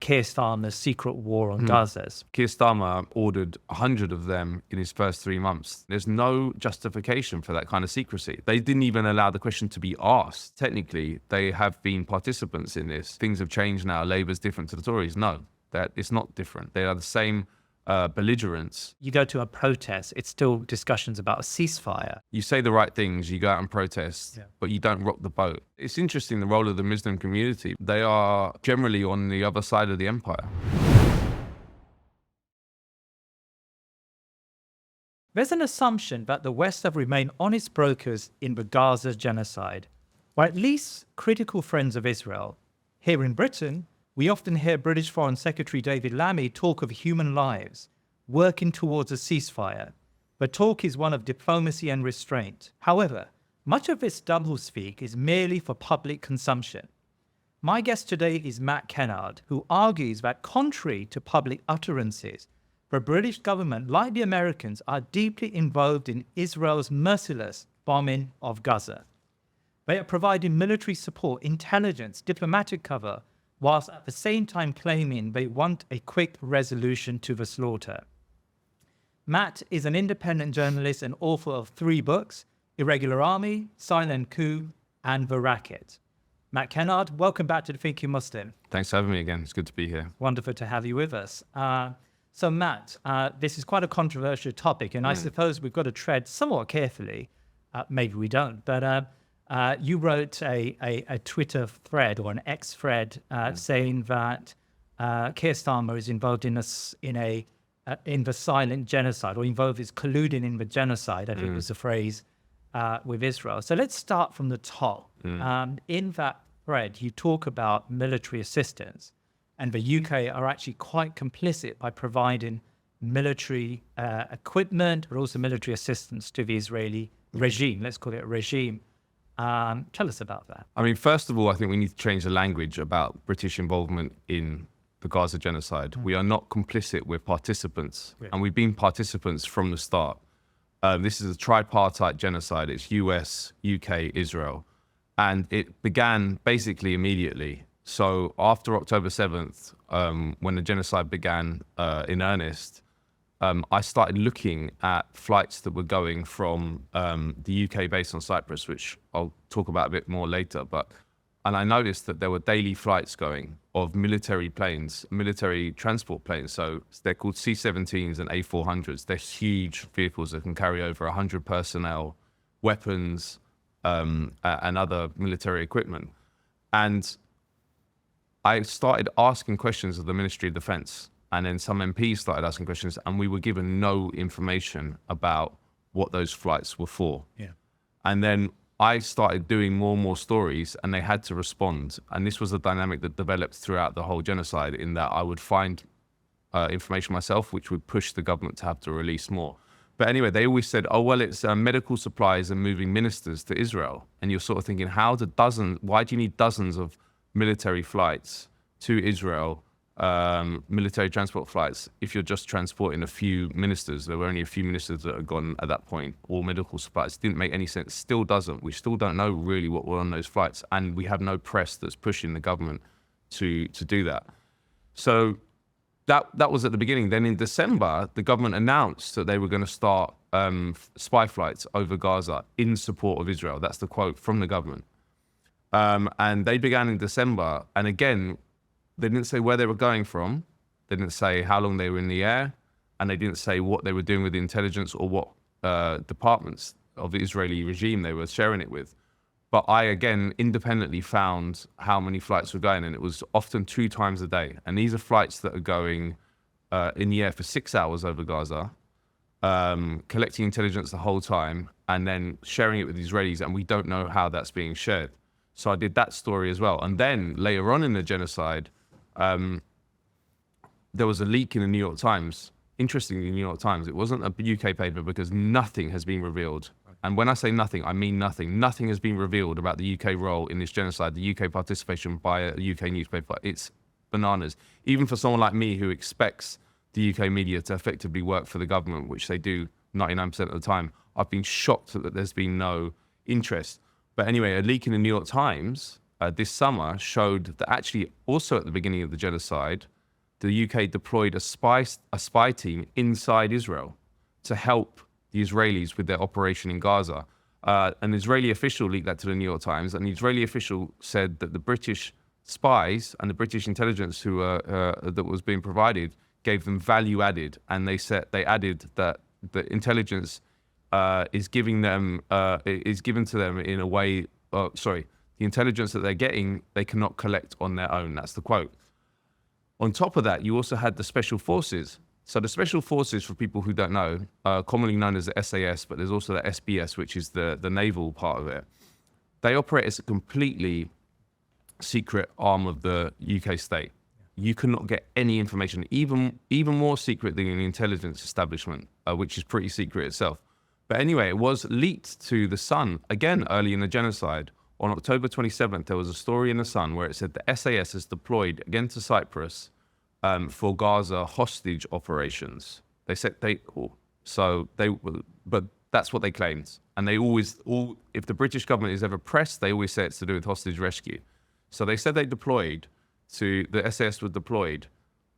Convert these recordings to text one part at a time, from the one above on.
Keir Starmer's secret war on Gaza. Keir Starmer ordered 100 of them in his first 3 months. There's no justification for that kind of secrecy. They didn't even allow the question to be asked. Technically, they have been participants in this. Things have changed now. Labour's different to the Tories. No, that it's not different. They are the same belligerents. You go to a protest, it's still discussions about a ceasefire. You say the right things, you go out and protest, but you don't rock the boat. It's interesting, the role of the Muslim community. They are generally on the other side of the empire. There's an assumption that the West have remained honest brokers in the Gaza genocide, or at least critical friends of Israel. Here in Britain, we often hear British Foreign Secretary David Lammy talk of human lives, working towards a ceasefire. But talk is one of diplomacy and restraint. However, much of this doublespeak is merely for public consumption. My guest today is Matt Kennard, who argues that contrary to public utterances, the British government, like the Americans, are deeply involved in Israel's merciless bombing of Gaza. They are providing military support, intelligence, diplomatic cover, whilst at the same time claiming they want a quick resolution to the slaughter. Matt is an independent journalist and author of 3 books, Irregular Army, Silent Coup, and The Racket. Matt Kennard, welcome back to The Thinking Muslim. Thanks for having me again. It's good to be here. Wonderful to have you with us. So Matt, this is quite a controversial topic, and I suppose we've got to tread somewhat carefully. Maybe we don't, but you wrote a Twitter thread or an X thread saying that Keir Starmer is involved in the silent genocide, or involved is colluding in the genocide, I think was the phrase, with Israel. So let's start from the top. In that thread, you talk about military assistance, and the UK are actually quite complicit by providing military equipment, but also military assistance to the Israeli regime. Let's call it a regime. Tell us about that. I mean, first of all, I think we need to change the language about British involvement in the Gaza genocide. We are not complicit, we're participants. And we've been participants from the start. This is a tripartite genocide. It's US, UK, Israel. And it began basically immediately. So after October 7th, when the genocide began in earnest, I started looking at flights that were going from the UK based on Cyprus, which I'll talk about a bit more later. And I noticed that there were daily flights going of military planes, military transport planes. So they're called C-17s and A-400s. They're huge vehicles that can carry over 100 personnel, weapons, and other military equipment. And I started asking questions of the Ministry of Defence. And then some MPs started asking questions, and we were given no information about what those flights were for. And then I started doing more and more stories, and they had to respond. And this was a dynamic that developed throughout the whole genocide, in that I would find information myself, which would push the government to have to release more. But anyway, they always said, oh, well, it's medical supplies and moving ministers to Israel. And you're sort of thinking, why do you need dozens of military flights to Israel, military transport flights, if you're just transporting a few ministers? There were only a few ministers that had gone at that point, or medical supplies. Didn't make any sense. Still doesn't. We still don't know really what were on those flights, and we have no press that's pushing the government to do that. So that was at the beginning. Then in December, the government announced that they were going to start spy flights over Gaza in support of Israel. That's the quote from the government. And they began in December, and again, they didn't say where they were going from. They didn't say how long they were in the air, and they didn't say what they were doing with the intelligence or what departments of the Israeli regime they were sharing it with. But I, again, independently found how many flights were going, and it was often 2 times a day. And these are flights that are going in the air for 6 hours over Gaza, collecting intelligence the whole time, and then sharing it with the Israelis, and we don't know how that's being shared. So I did that story as well. And then later on in the genocide, there was a leak in the New York Times. Interestingly, the New York Times, it wasn't a UK paper, because nothing has been revealed. And when I say nothing, I mean nothing. Nothing has been revealed about the UK role in this genocide, the UK participation by a UK newspaper. It's bananas. Even for someone like me who expects the UK media to effectively work for the government, which they do 99% of the time, I've been shocked that there's been no interest. But anyway, a leak in the New York Times this summer showed that actually also at the beginning of the genocide, the UK deployed a spy team inside Israel to help the Israelis with their operation in Gaza. An Israeli official leaked that to the New York Times, and the Israeli official said that the British spies and the British intelligence that was being provided gave them value added, and they added that the intelligence is given to them in a way. The intelligence that they're getting, they cannot collect on their own. That's the quote. On top of that, you also had the special forces. So the special forces, for people who don't know, are commonly known as the SAS, but there's also the SBS, which is the naval part of it. They operate as a completely secret arm of the UK state. You cannot get any information, even more secret than the intelligence establishment, which is pretty secret itself. But anyway, it was leaked to The Sun, again, early in the genocide. On October 27th, there was a story in The Sun where it said the SAS is deployed again to Cyprus for Gaza hostage operations. They said but that's what they claimed. And they if the British government is ever pressed, they always say it's to do with hostage rescue. So they said the SAS were deployed.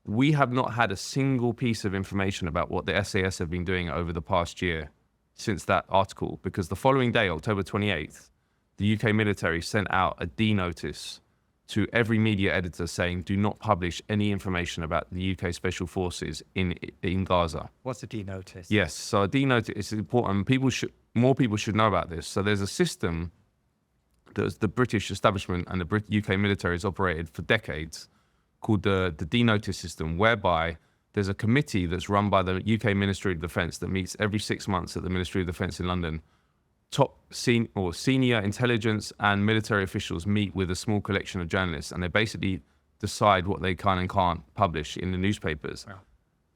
We have not had a single piece of information about what the SAS have been doing over the past year since that article, because the following day, October 28th, the UK military sent out a D notice to every media editor saying, do not publish any information about the UK Special Forces in Gaza. What's a D notice? Yes, so a D notice is important. More people should know about this. So there's a system that the British establishment and the UK military has operated for decades called the D notice system, whereby there's a committee that's run by the UK Ministry of Defence that meets every 6 months at the Ministry of Defence in London. Senior intelligence and military officials meet with a small collection of journalists, and they basically decide what they can and can't publish in the newspapers. Wow.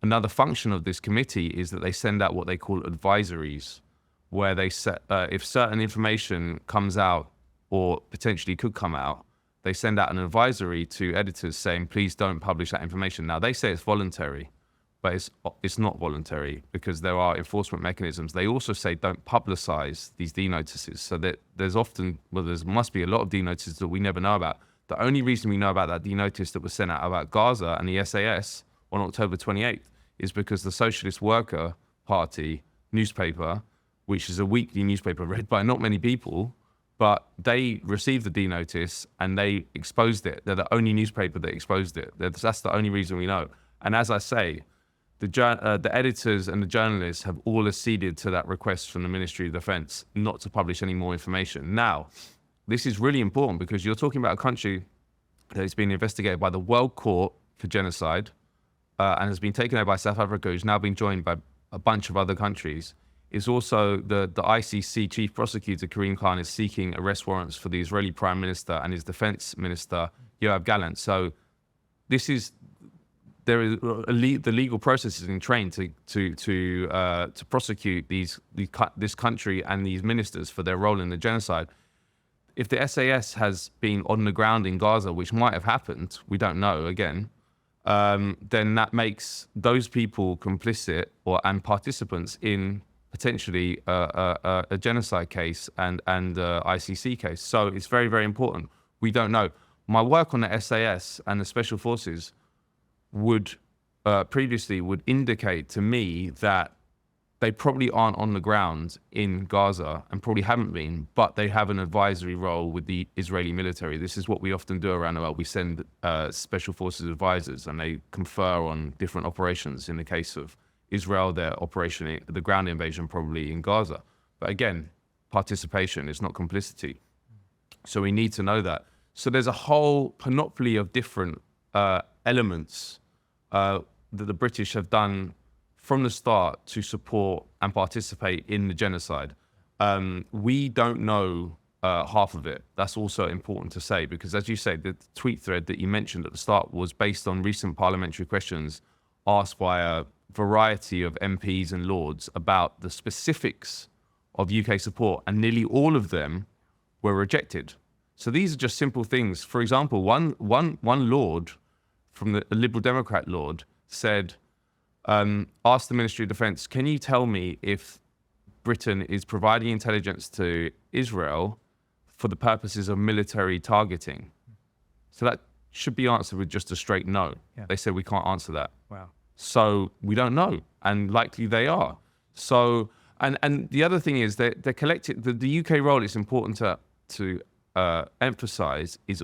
Another function of this committee is that they send out what they call advisories, where they set, if certain information comes out or potentially could come out, they send out an advisory to editors saying, please don't publish that information. Now, they say it's voluntary, but it's not voluntary because there are enforcement mechanisms. They also say don't publicize these D notices, so that there must be a lot of D notices that we never know about. The only reason we know about that D notice that was sent out about Gaza and the SAS on October 28th is because the Socialist Worker Party newspaper, which is a weekly newspaper read by not many people, but they received the D notice and they exposed it. They're the only newspaper that exposed it. That's the only reason we know. And as I say, the editors and the journalists have all acceded to that request from the Ministry of Defence not to publish any more information. Now, this is really important because you're talking about a country that has been investigated by the World Court for genocide and has been taken over by South Africa, who's now been joined by a bunch of other countries. Is also the ICC chief prosecutor, Keir, is seeking arrest warrants for the Israeli Prime Minister and his Defence Minister, Yoav Gallant. So the legal process is in train to prosecute this country and these ministers for their role in the genocide. If the SAS has been on the ground in Gaza, which might have happened, we don't know again, then that makes those people complicit and participants in potentially a genocide case and ICC case. So it's very, very important. We don't know. My work on the SAS and the Special Forces would indicate to me that they probably aren't on the ground in Gaza and probably haven't been, but they have an advisory role with the Israeli military. This is what we often do around the world. We send Special Forces advisors and they confer on different operations. In the case of Israel, their operation, the ground invasion probably in Gaza. But again, participation is not complicity. So we need to know that. So there's a whole panoply of different elements that the British have done from the start to support and participate in the genocide. We don't know half of it. That's also important to say, because as you say, the tweet thread that you mentioned at the start was based on recent parliamentary questions asked by a variety of MPs and Lords about the specifics of UK support, and nearly all of them were rejected. So these are just simple things. For example, one Lord from the Liberal Democrat Lord said, asked the Ministry of Defence, can you tell me if Britain is providing intelligence to Israel for the purposes of military targeting? So that should be answered with just a straight no. Yeah. They said we can't answer that. Wow. So we don't know, and likely they are. So, and the other thing is that they're collected. The UK role is important to emphasize is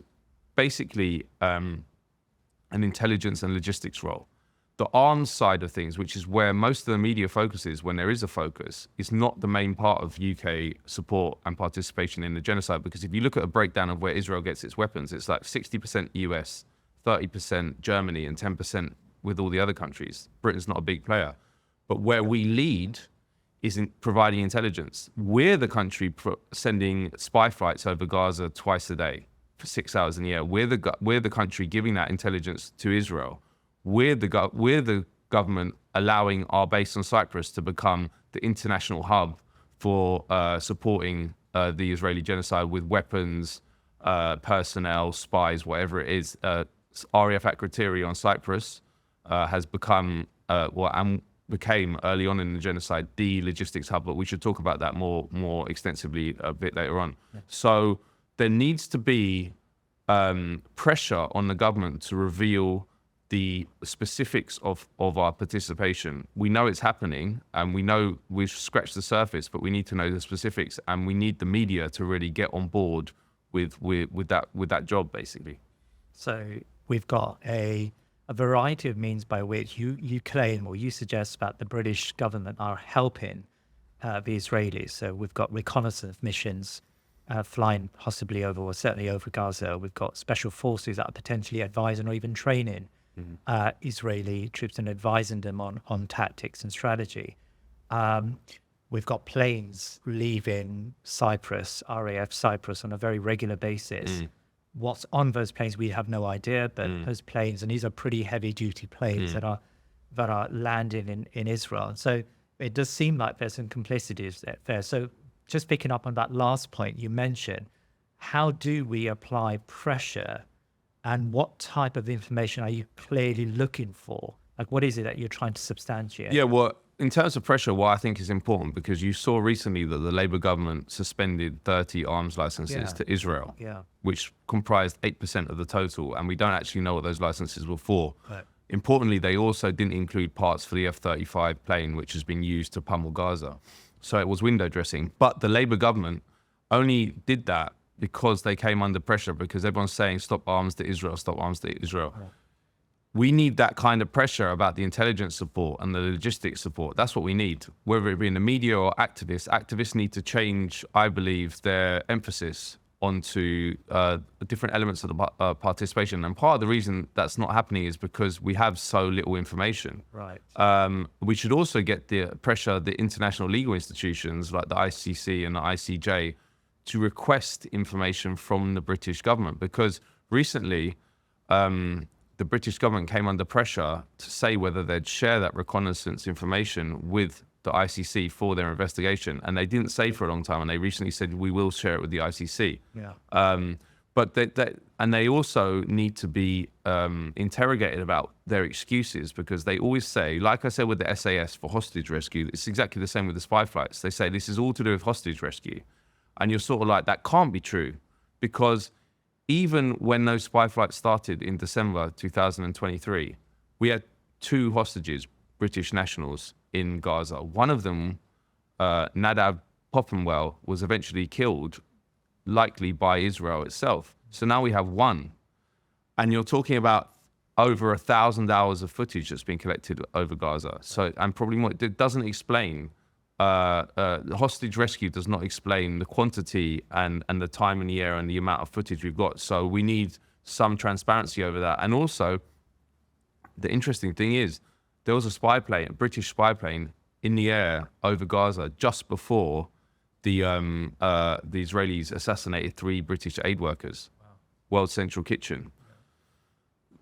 basically an intelligence and logistics role. The arms side of things, which is where most of the media focuses when there is a focus, is not the main part of UK support and participation in the genocide. Because if you look at a breakdown of where Israel gets its weapons, it's like 60% US, 30% Germany, and 10% with all the other countries. Britain's not a big player. But where we lead is in providing intelligence. We're the country sending spy flights over Gaza twice a day for 6 hours in the air. We're the country giving that intelligence to Israel. We're the government allowing our base on Cyprus to become the international hub for supporting the Israeli genocide with weapons, personnel, spies, whatever it is. RAF Akrotiri on Cyprus has become, became early on in the genocide, the logistics hub, but we should talk about that more extensively a bit later on. Yeah. So there needs to be pressure on the government to reveal the specifics of our participation. We know it's happening, and we know we've scratched the surface, but we need to know the specifics, and we need the media to really get on board with that job, basically. So we've got a variety of means by which you claim or you suggest that the British government are helping the Israelis. So we've got reconnaissance missions flying possibly over, or certainly over Gaza. We've got special forces that are potentially advising or even training Israeli troops and advising them on tactics and strategy. We've got planes leaving Cyprus, RAF Cyprus, on a very regular basis. What's on those planes, we have no idea, but those planes, and these are pretty heavy duty planes that are landing in Israel. So it does seem like there's some complicity there. So just picking up on that last point you mentioned, how do we apply pressure, and what type of information are you clearly looking for? Like, what is it that you're trying to substantiate? Yeah, well, in terms of pressure, what I think is important, because you saw recently that the Labour government suspended 30 arms licenses to Israel, which comprised 8% of the total, and we don't actually know what those licenses were for. Right. Importantly, they also didn't include parts for the F-35 plane, which has been used to pummel Gaza. So it was window dressing. But the Labour government only did that because they came under pressure, because everyone's saying, stop arms to Israel, stop arms to Israel. Right. We need that kind of pressure about the intelligence support and the logistics support. That's what we need, whether it be in the media or activists. Activists need to change, I believe, their emphasis onto different elements of the participation. And part of the reason that's not happening is because we have so little information. Right. We should also get the pressure the international legal institutions like the ICC and the ICJ to request information from the British government, because recently the British government came under pressure to say whether they'd share that reconnaissance information with the ICC for their investigation, and they didn't say for a long time, and they recently said we will share it with the ICC. Yeah. But they also need to be interrogated about their excuses, because they always say, like I said with the SAS for hostage rescue, it's exactly the same with the spy flights. They say this is all to do with hostage rescue, and you're sort of like, that can't be true, because even when those spy flights started in December 2023, we had 2 hostages, British nationals, in Gaza. One of them, Nadav Poppenwell, was eventually killed, likely by Israel itself. So now we have 1. And you're talking about over 1,000 hours of footage that's been collected over Gaza. So, and probably more, it doesn't explain, the hostage rescue does not explain the quantity and the time in the air and the amount of footage we've got. So we need some transparency over that. And also, the interesting thing is, there was a spy plane, a British spy plane, in the air over Gaza just before the Israelis assassinated 3 British aid workers. Wow. World Central Kitchen.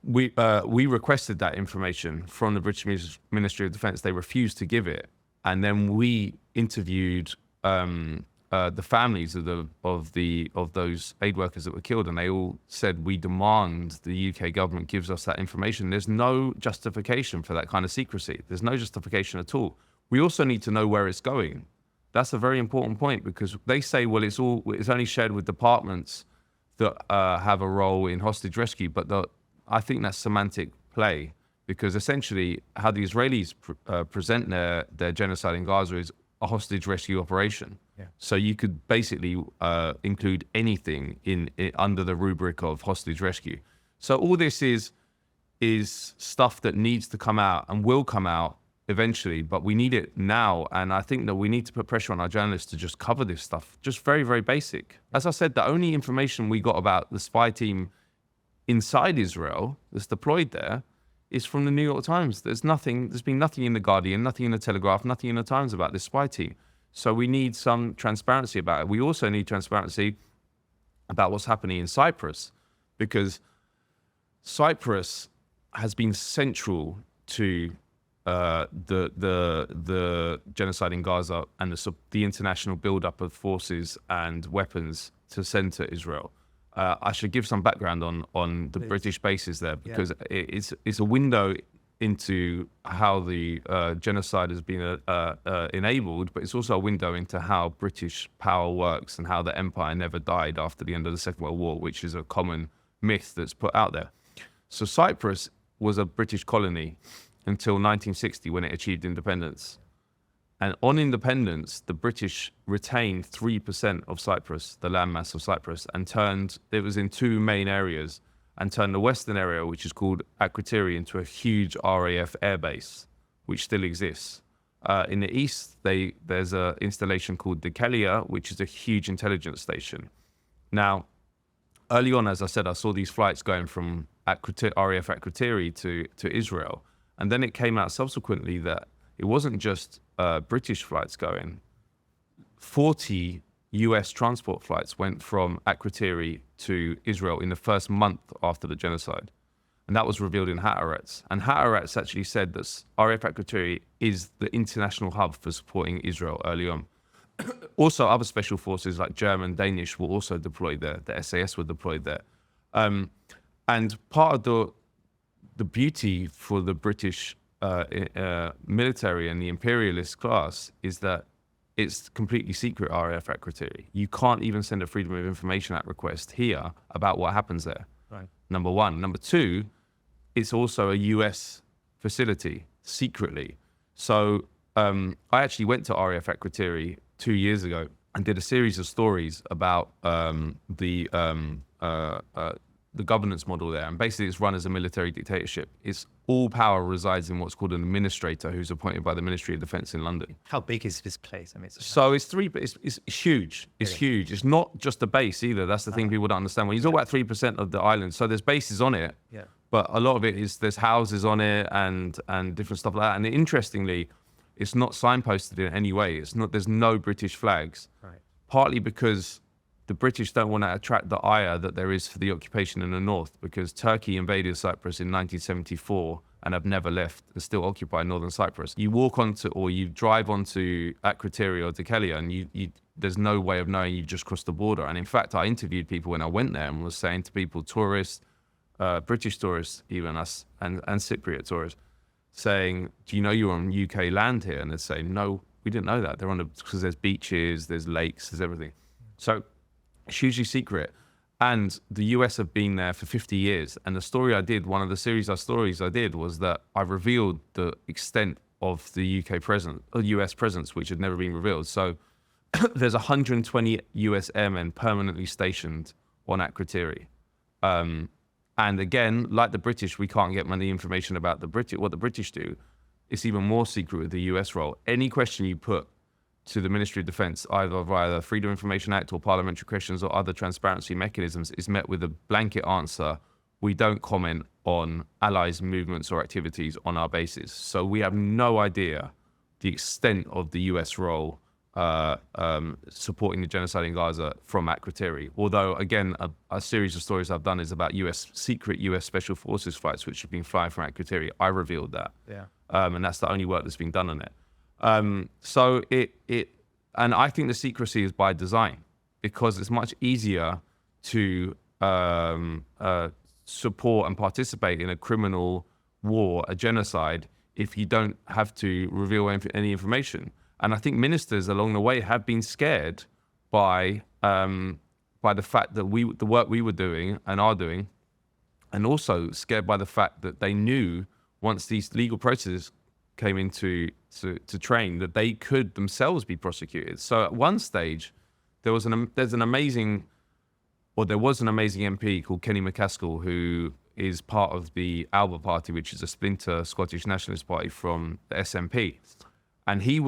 We requested that information from the British Ministry of Defence. They refused to give it, and then we interviewed the families of those aid workers that were killed, and they all said, we demand the UK government gives us that information. There's no justification for that kind of secrecy. There's no justification at all. We also need to know where it's going. That's a very important point, because they say, well, it's only shared with departments that have a role in hostage rescue, but I think that's semantic play, because essentially how the Israelis present their genocide in Gaza is a hostage rescue operation. Yeah. So you could basically include anything in under the rubric of hostage rescue. So all this is stuff that needs to come out and will come out eventually, but we need it now. And I think that we need to put pressure on our journalists to just cover this stuff, just very, very basic. As I said, the only information we got about the spy team inside Israel that's deployed there is from the New York Times. There's been nothing in the Guardian, nothing in the Telegraph, nothing in the Times about this spy team. So we need some transparency about it. We also need transparency about what's happening in Cyprus, because Cyprus has been central to the genocide in Gaza and the international buildup of forces and weapons to send to Israel. I should give some background on the British bases there, because it's a window into how the genocide has been enabled, but it's also a window into how British power works and how the empire never died after the end of the Second World War, which is a common myth that's put out there. So Cyprus was a British colony until 1960, when it achieved independence. And on independence, the British retained 3% of Cyprus, the landmass of Cyprus, and it was in two main areas, and turned the western area, which is called Akrotiri, into a huge RAF airbase, which still exists. In the east, there's an installation called Keir, which is a huge intelligence station. Now, early on, as I said, I saw these flights going from RAF Akrotiri to Israel. And then it came out subsequently that it wasn't just British flights going. 40 US transport flights went from Akrotiri to Israel in the first month after the genocide. And that was revealed in Haaretz. And Haaretz actually said that RAF Akrotiri is the international hub for supporting Israel early on. Also, other special forces like German, Danish were also deployed there. The SAS were deployed there. And part of the beauty for the British military and the imperialist class is that it's completely secret RAF Akrotiri. You can't even send a Freedom of Information Act request here about what happens there. Right. Number one. Number two, it's also a US facility, secretly. So I actually went to RAF Akrotiri 2 years ago and did a series of stories about the governance model there. And basically it's run as a military dictatorship. It's all power resides in what's called an administrator, who's appointed by the Ministry of Defense in London. How big is this place? I mean, it's huge. It's huge. It's not just a base either. That's the thing people don't understand. When you talk about 3% of the island, so there's bases on it, but a lot of it is, there's houses on it and different stuff like that. And interestingly, it's not signposted in any way. There's no British flags. Right. Partly because the British don't want to attract the ire that there is for the occupation in the north, because Turkey invaded Cyprus in 1974 and have never left. They still occupy northern Cyprus. You walk onto, or you drive onto Akrotiri or Keir, and there's no way of knowing you've just crossed the border. And in fact, I interviewed people when I went there and was saying to people, tourists, British tourists, even us, and Cypriot tourists, saying, do you know you're on UK land here? And they'd say, no, we didn't know that. They're on because there's beaches, there's lakes, there's everything. So it's hugely secret. And the US have been there for 50 years. And the story I did, one of the series of stories I did, was that I revealed the extent of the UK presence, or US presence, which had never been revealed. So there's 120 US airmen permanently stationed on Akrotiri. And again, like the British, we can't get many information about what the British do. It's even more secret with the US role. Any question you put to the Ministry of Defense, either via the Freedom of Information Act or parliamentary questions or other transparency mechanisms, is met with a blanket answer. We don't comment on allies' movements or activities on our bases. So we have no idea the extent of the US role supporting the genocide in Gaza from Akrotiri. Although, again, a series of stories I've done is about secret US Special Forces flights which have been flying from Akrotiri. I revealed that. Yeah. And that's the only work that's been done on it. So and I think the secrecy is by design, because it's much easier to support and participate in a criminal war, a genocide, if you don't have to reveal any information. And I think ministers along the way have been scared by the fact that the work we were doing and are doing and also scared by the fact that they knew once these legal processes came into to train that they could themselves be prosecuted. So at one stage, there was an amazing MP called Kenny McCaskill, who is part of the Alba Party, which is a splinter Scottish nationalist party from the SNP, and he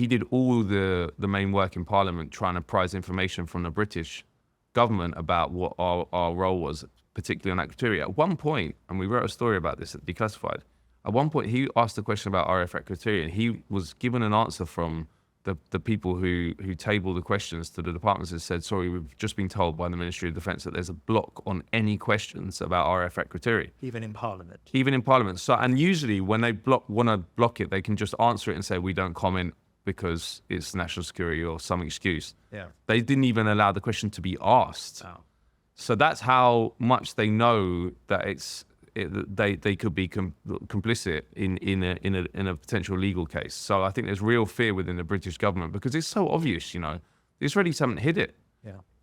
did all the main work in Parliament trying to prize information from the British government about what our role was, particularly on that criteria. At one point, and we wrote a story about this at Declassified, at one point he asked a question about RF criteria, and he was given an answer from the people who table the questions to the departments that said, sorry, we've just been told by the Ministry of Defence that there's a block on any questions about RF criteria. Even in Parliament. Even in Parliament. So, and usually when they want to block it, they can just answer it and say, we don't comment because it's national security or some excuse. Yeah. They didn't even allow the question to be asked. Oh. So that's how much they know that they could be complicit in a potential legal case. So I think there's real fear within the British government because it's so obvious, you know. The Israelis haven't hid it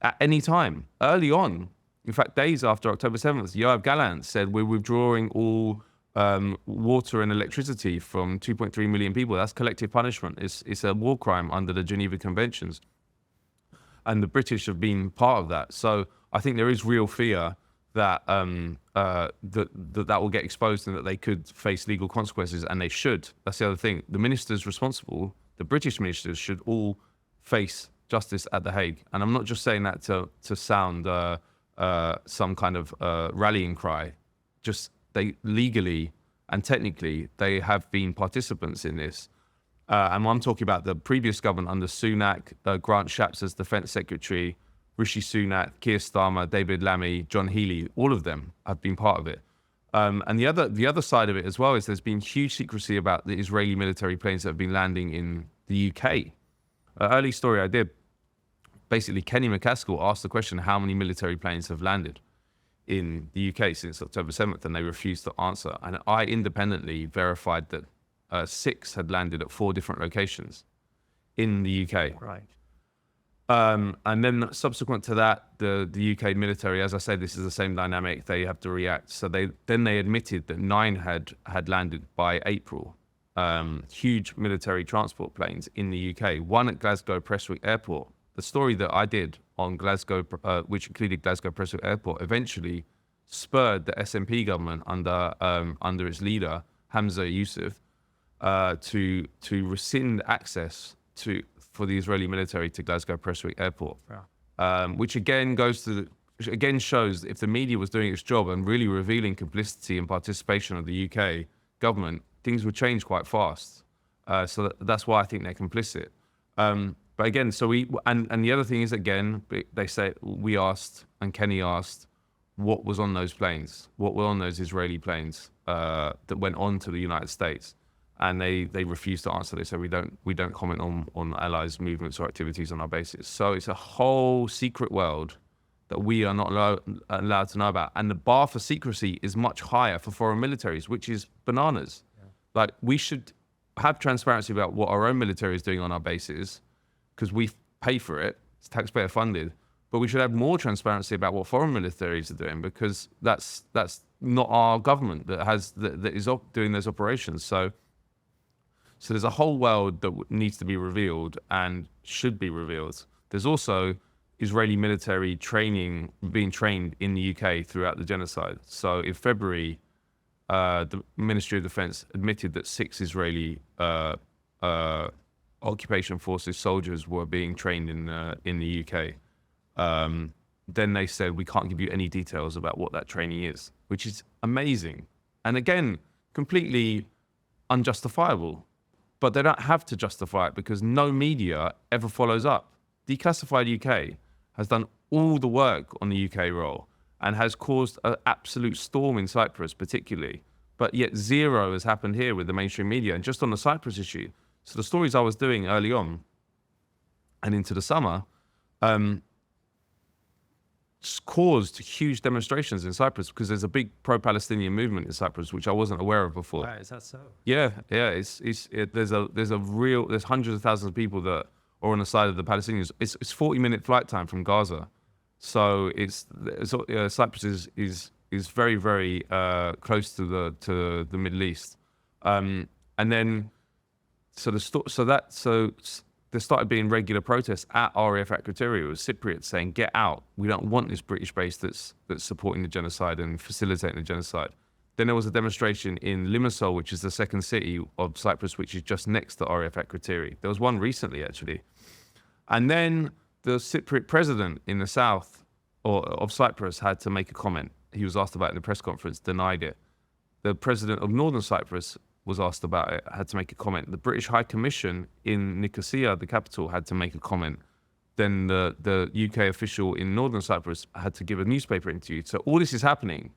at any time. Early on, in fact, days after October 7th, Yoav Gallant said we're withdrawing all water and electricity from 2.3 million people. That's collective punishment. It's a war crime under the Geneva Conventions. And the British have been part of that. So I think there is real fear that that will get exposed and that they could face legal consequences, and they should. That's the other thing. The ministers responsible, the British ministers, should all face justice at The Hague. And I'm not just saying that to sound some kind of rallying cry. Just they legally and technically, they have been participants in this. And I'm talking about the previous government under Sunak, Grant Shapps as Defence Secretary, Rishi Sunak, Keir Starmer, David Lammy, John Healey, all of them have been part of it. And the other side of it as well is there's been huge secrecy about the Israeli military planes that have been landing in the UK. Early story I did, basically Kenny McCaskill asked the question, how many military planes have landed in the UK since October 7th, and they refused to answer. And I independently verified that 6 had landed at 4 different locations in the UK. Right. And then subsequent to that, the UK military, as I said, this is the same dynamic. They have to react. So they admitted that 9 had landed by April. Huge military transport planes in the UK. 1 at Glasgow Prestwick Airport. The story that I did on Glasgow, which included Glasgow Prestwick Airport, eventually spurred the SNP government under its leader Hamza Yusuf to rescind access for the Israeli military to Glasgow Prestwick Airport, which again shows that if the media was doing its job and really revealing complicity and participation of the UK government, things would change quite fast. So that's why I think they're complicit. But again, so and the other thing is, again, they say we asked and Kenny asked what was on those planes, what were on those Israeli planes that went on to the United States. And they refused to answer. They said we don't comment on allies' movements or activities on our bases. So it's a whole secret world that we are not allowed to know about. And the bar for secrecy is much higher for foreign militaries, which is bananas. Yeah. Like, we should have transparency about what our own military is doing on our bases, because we pay for it. It's taxpayer funded. But we should have more transparency about what foreign militaries are doing, because that's not our government that is doing those operations. So there's a whole world that needs to be revealed and should be revealed. There's also Israeli military being trained in the UK throughout the genocide. So in February, the Ministry of Defence admitted that 6 Israeli occupation forces soldiers were being trained in the UK. Then they said, we can't give you any details about what that training is, which is amazing. And again, completely unjustifiable. But they don't have to justify it because no media ever follows up. Declassified UK has done all the work on the UK role and has caused an absolute storm in Cyprus particularly. But yet zero has happened here with the mainstream media. And just on the Cyprus issue, so the stories I was doing early on and into the summer caused huge demonstrations in Cyprus because there's a big pro-Palestinian movement in Cyprus, which I wasn't aware of before. Wow, is that so? Yeah. There's hundreds of thousands of people that are on the side of the Palestinians. It's 40-minute flight time from Gaza, so Cyprus is is very, very close to the Middle East. And then, there started being regular protests at RAF Akrotiri. It was Cypriots saying, "Get out! We don't want this British base that's supporting the genocide and facilitating the genocide." Then there was a demonstration in Limassol, which is the second city of Cyprus, which is just next to RAF Akrotiri. There was one recently, actually. And then the Cypriot president in the south of Cyprus had to make a comment. He was asked about it in the press conference, denied it. The president of Northern Cyprus was asked about it, had to make a comment. The British High Commission in Nicosia, the capital, had to make a comment. Then the UK official in Northern Cyprus had to give a newspaper interview. So all this is happening.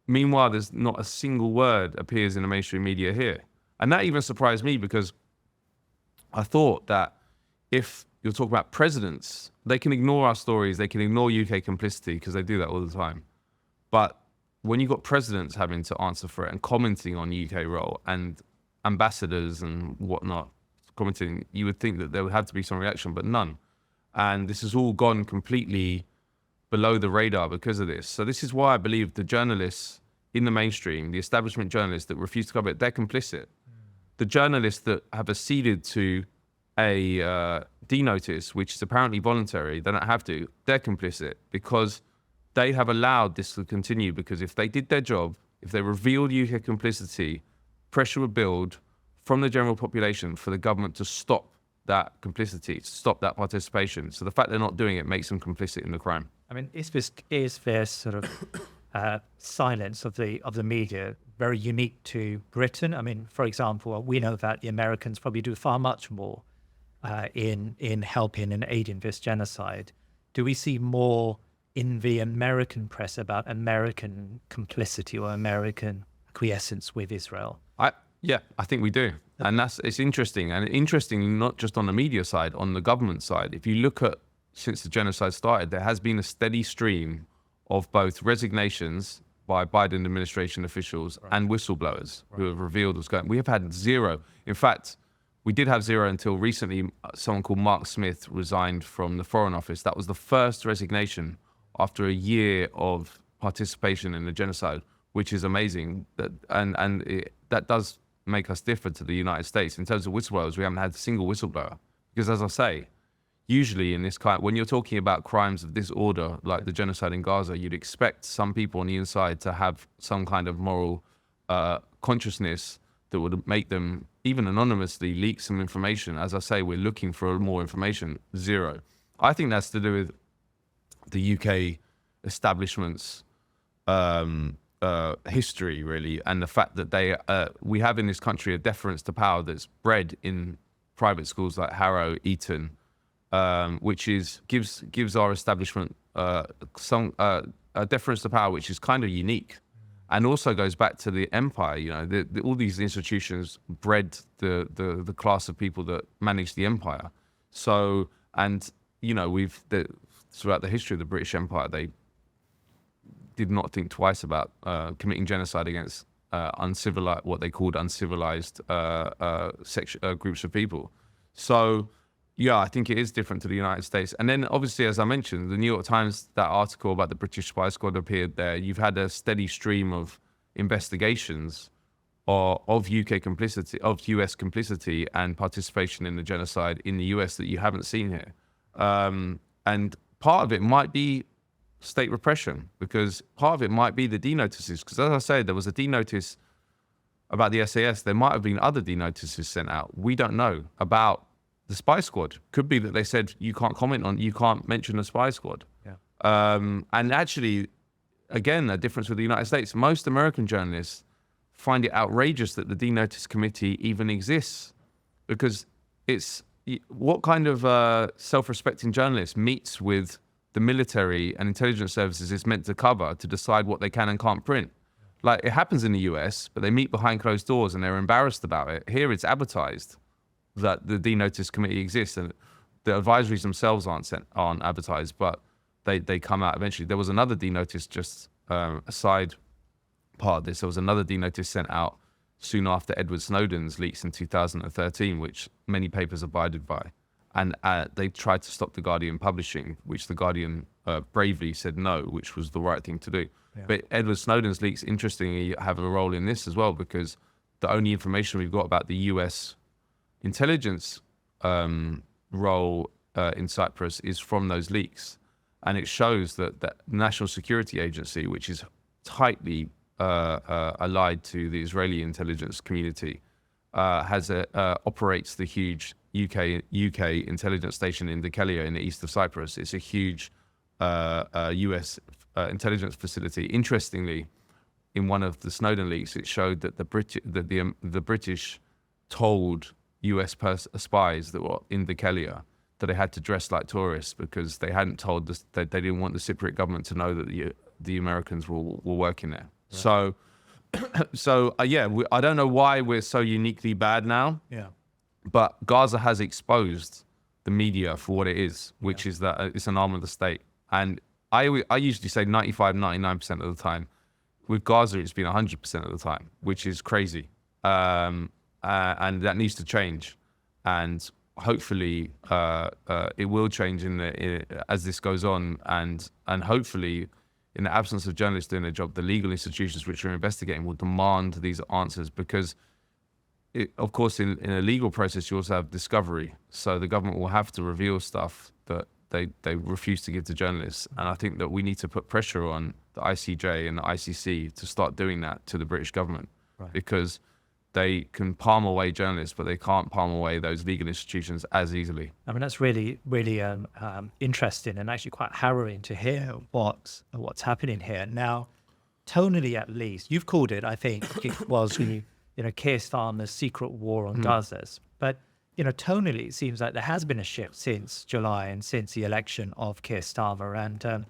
Meanwhile, there's not a single word appears in the mainstream media here. And that even surprised me, because I thought that if you're talking about presidents, they can ignore our stories, they can ignore UK complicity, because they do that all the time. But when you've got presidents having to answer for it and commenting on UK role, and ambassadors and whatnot commenting, you would think that there would have to be some reaction, but none. And this has all gone completely below the radar because of this. So this is why I believe the journalists in the mainstream, the establishment journalists that refuse to cover it, they're complicit. The journalists that have acceded to a denotice, which is apparently voluntary, they don't have to, they're complicit, because they have allowed this to continue. Because if they did their job, if they revealed UK complicity, pressure would build from the general population for the government to stop that complicity, to stop that participation. So the fact they're not doing it makes them complicit in the crime. I mean, is there sort of silence of the media very unique to Britain? I mean, for example, we know that the Americans probably do far much more in helping and aiding this genocide. Do we see more in the American press about American complicity or American acquiescence with Israel? Yeah, I think we do. And it's interesting. And interesting not just on the media side, on the government side. If you look at, since the genocide started, there has been a steady stream of both resignations by Biden administration officials and whistleblowers who have revealed what's going on. We have had zero. In fact, we did have zero until recently. Someone called Mark Smith resigned from the Foreign Office. That was the first resignation after a year of participation in the genocide, which is amazing. That does make us different to the United States. In terms of whistleblowers, we haven't had a single whistleblower. Because as I say, usually in this kind, when you're talking about crimes of this order, like the genocide in Gaza, you'd expect some people on the inside to have some kind of moral consciousness that would make them, even anonymously, leak some information. As I say, we're looking for more information. Zero. I think that's to do with the UK establishment's history, really, and the fact that we have in this country a deference to power that's bred in private schools like Harrow, Eton, which gives our establishment a deference to power which is kind of unique, and also goes back to the empire. You know, all these institutions bred the class of people that manage the empire. So, and you know, throughout the history of the British Empire, they did not think twice about committing genocide against uncivilized, what they called uncivilized groups of people. So, yeah, I think it is different to the United States. And then, obviously, as I mentioned, the New York Times, that article about the British spy squad appeared there. You've had a steady stream of investigations of UK complicity, of US complicity and participation in the genocide in the US that you haven't seen here. And part of it might be state repression, because part of it might be the denotices. Because as I said, there was a denotice about the SAS. There might have been other denotices sent out. We don't know about the spy squad. Could be that they said you can't mention the spy squad. Yeah. And actually, again, a difference with the United States. Most American journalists find it outrageous that the denotice committee even exists, because it's what kind of self-respecting journalist meets with the military and intelligence services is meant to cover to decide what they can and can't print. Like, it happens in the US, but they meet behind closed doors and they're embarrassed about it. Here it's advertised that the denotice committee exists, and the advisories themselves aren't advertised, but they come out eventually. There was another denotice, just a side part of this, there was another denotice sent out soon after Edward Snowden's leaks in 2013, which many papers abided by. and they tried to stop the Guardian publishing, which the Guardian bravely said no, which was the right thing to do. Yeah. But Edward Snowden's leaks, interestingly, have a role in this as well, because the only information we've got about the US intelligence role in Cyprus is from those leaks. And it shows that the National Security Agency, which is tightly allied to the Israeli intelligence community, operates the huge UK intelligence station in Dekelia in the east of Cyprus. It's a huge US intelligence facility. Interestingly, in one of the Snowden leaks, it showed that the British told US spies that were in Dekelia that they had to dress like tourists because they hadn't told that they didn't want the Cypriot government to know that the Americans were working there. Right. So I don't know why we're so uniquely bad now. Yeah. But Gaza has exposed the media for what it is, which is that it's an arm of the state. And I usually say 95, 99% of the time. With Gaza, it's been 100% of the time, which is crazy. And that needs to change. And hopefully it will change as this goes on. And hopefully, in the absence of journalists doing their job, the legal institutions which are investigating will demand these answers, because of course, in a legal process, you also have discovery. So the government will have to reveal stuff that they refuse to give to journalists. And I think that we need to put pressure on the ICJ and the ICC to start doing that to the British government, right? Because they can palm away journalists, but they can't palm away those legal institutions as easily. I mean, that's really, really interesting and actually quite harrowing to hear what's happening here. Now, tonally at least, you've called it, I think, it was Keir Starmer's secret war on Gaza. But, tonally, it seems like there has been a shift since July and since the election of Keir Starmer. And,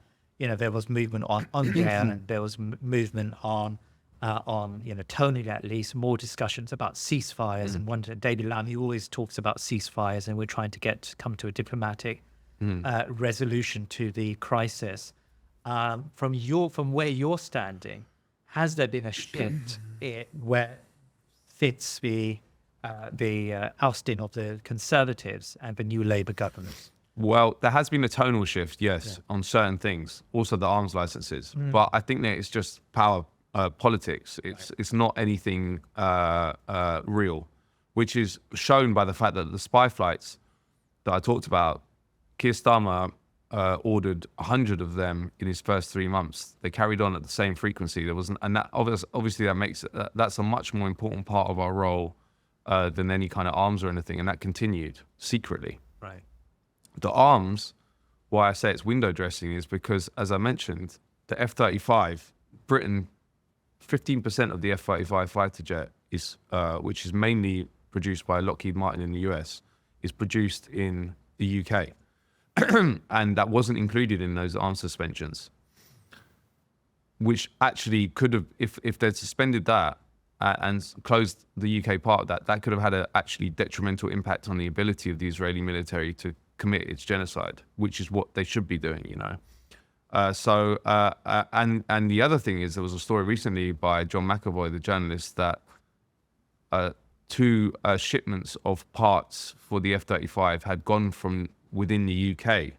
there was movement on there, and there was movement on tonally at least, more discussions about ceasefires. And one David Lammy always talks about ceasefires, and we're trying to come to a diplomatic resolution to the crisis. From where you're standing, has there been a shift where fits the ousting of the Conservatives and the new Labour government? Well, there has been a tonal shift, yes, on certain things, also the arms licenses. But I think that it's just power politics. It's not anything real, which is shown by the fact that the spy flights that I talked about, Keir Starmer ordered 100 of them in his first 3 months. They carried on at the same frequency. There wasn't, and that obviously that makes that's a much more important part of our role than any kind of arms or anything, and that continued secretly. Right. The arms, why I say it's window dressing, is because, as I mentioned, the F-35, Britain, 15% of the F-35 fighter jet is, which is mainly produced by Lockheed Martin in the US, is produced in the UK. And that wasn't included in those arms suspensions, which actually could have, if they'd suspended that and closed the UK part of that, that could have had a actually detrimental impact on the ability of the Israeli military to commit its genocide, which is what they should be doing, and the other thing is, there was a story recently by John McAvoy, the journalist, that 2 shipments of parts for the F-35 had gone from within the UK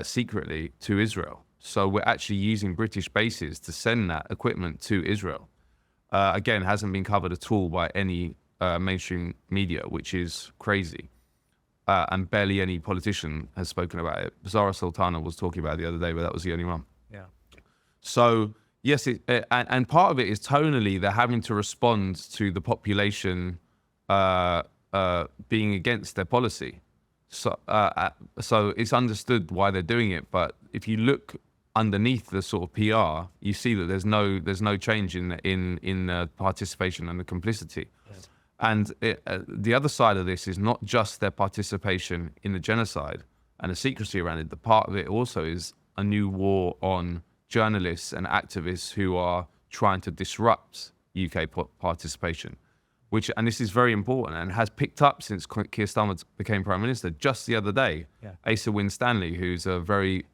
secretly to Israel. So we're actually using British bases to send that equipment to Israel. Again, hasn't been covered at all by any mainstream media, which is crazy. And barely any politician has spoken about it. Zara Sultana was talking about it the other day, but that was the only one. Yeah. So yes, and part of it is tonally they're having to respond to the population being against their policy. So it's understood why they're doing it. But if you look underneath the sort of PR, you see that there's no change in the participation and the complicity. Yes. And the other side of this is not just their participation in the genocide and the secrecy around it. The part of it also is a new war on journalists and activists who are trying to disrupt UK participation, and this is very important and has picked up since Keir Starmer became Prime Minister. Just the other day, Asa Winstanley, who's a very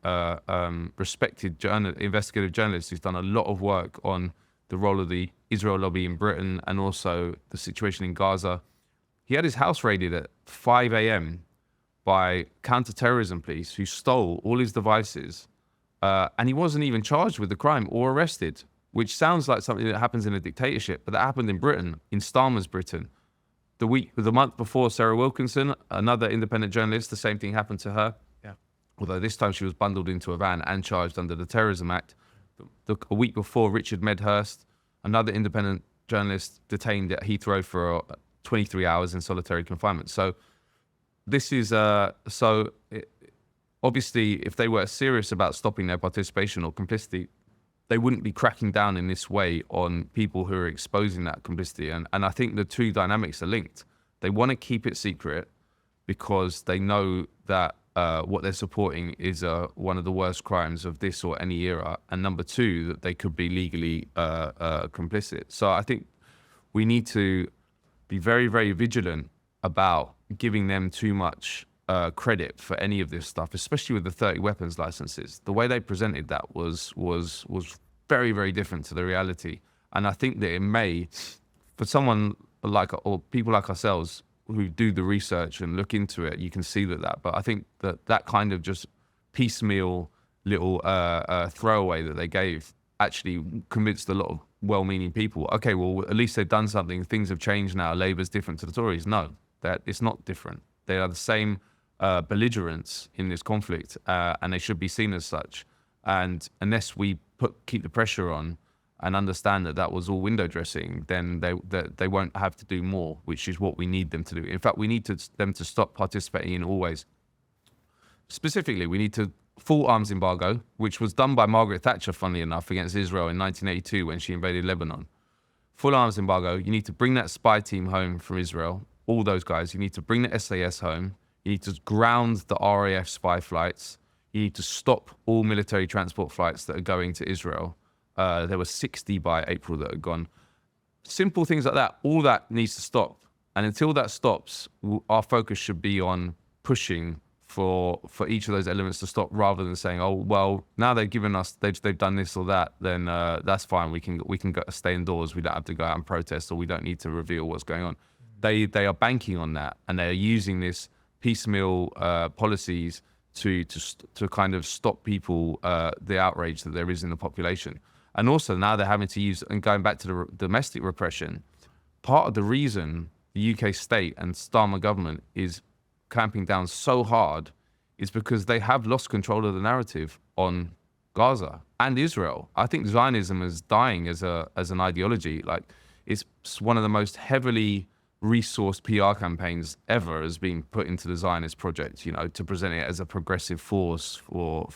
respected investigative journalist who's done a lot of work on the role of the Israel lobby in Britain and also the situation in Gaza. He had his house raided at 5 a.m. by counter-terrorism police who stole all his devices, and he wasn't even charged with the crime or arrested, which sounds like something that happens in a dictatorship, but that happened in Britain, in Starmer's Britain. The month before, Sarah Wilkinson, another independent journalist, the same thing happened to her. Yeah. Although this time she was bundled into a van and charged under the Terrorism Act. A week before, Richard Medhurst, another independent journalist, detained at Heathrow for 23 hours in solitary confinement. So this is obviously, if they were serious about stopping their participation or complicity, they wouldn't be cracking down in this way on people who are exposing that complicity. And I think the two dynamics are linked. They want to keep it secret because they know that what they're supporting is one of the worst crimes of this or any era. And number two, that they could be legally complicit. So I think we need to be very, very vigilant about giving them too much credit for any of this stuff, especially with the 30 weapons licenses. The way they presented that was very, very different to the reality. And I think that it may, for someone like, or people like ourselves who do the research and look into it, you can see that. But I think that kind of just piecemeal little throwaway that they gave actually convinced a lot of well-meaning people. Okay, well, at least they've done something. Things have changed now. Labour's different to the Tories. No, that it's not different. They are the same belligerents in this conflict, and they should be seen as such. And unless we keep the pressure on and understand that was all window dressing, then they won't have to do more, which is what we need them to do. In fact, we need them to stop participating in all ways. Specifically, we need to full arms embargo, which was done by Margaret Thatcher, funnily enough, against Israel in 1982 when she invaded Lebanon. Full arms embargo. You need to bring that spy team home from Israel, all those guys. You need to bring the SAS home. You need to ground the RAF spy flights. You need to stop all military transport flights that are going to Israel. There were 60 by April that had gone. Simple things like that. All that needs to stop. And until that stops, our focus should be on pushing for each of those elements to stop, rather than saying, oh, well, now they've given us, they've done this or that, then that's fine. We can go, stay indoors. We don't have to go out and protest, or we don't need to reveal what's going on. They are banking on that, and they are using this piecemeal policies to kind of stop people, the outrage that there is in the population. And also now they're having to use, and going back to the domestic repression, part of the reason the UK state and Starmer government is clamping down so hard is because they have lost control of the narrative on Gaza and Israel. I think Zionism is dying as an ideology. Like, it's one of the most heavily resourced PR campaigns ever has been put into the Zionist project, to present it as a progressive force for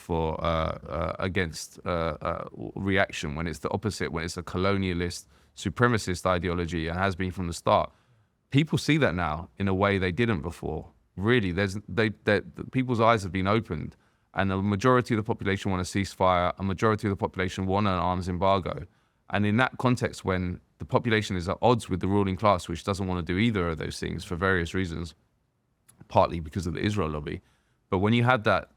against reaction, when it's the opposite, when it's a colonialist, supremacist ideology, and has been from the start. People see that now in a way they didn't before. Really, people's eyes have been opened, and the majority of the population want a ceasefire. A majority of the population want an arms embargo. And in that context, when the population is at odds with the ruling class, which doesn't want to do either of those things for various reasons, partly because of the Israel lobby, but when you had that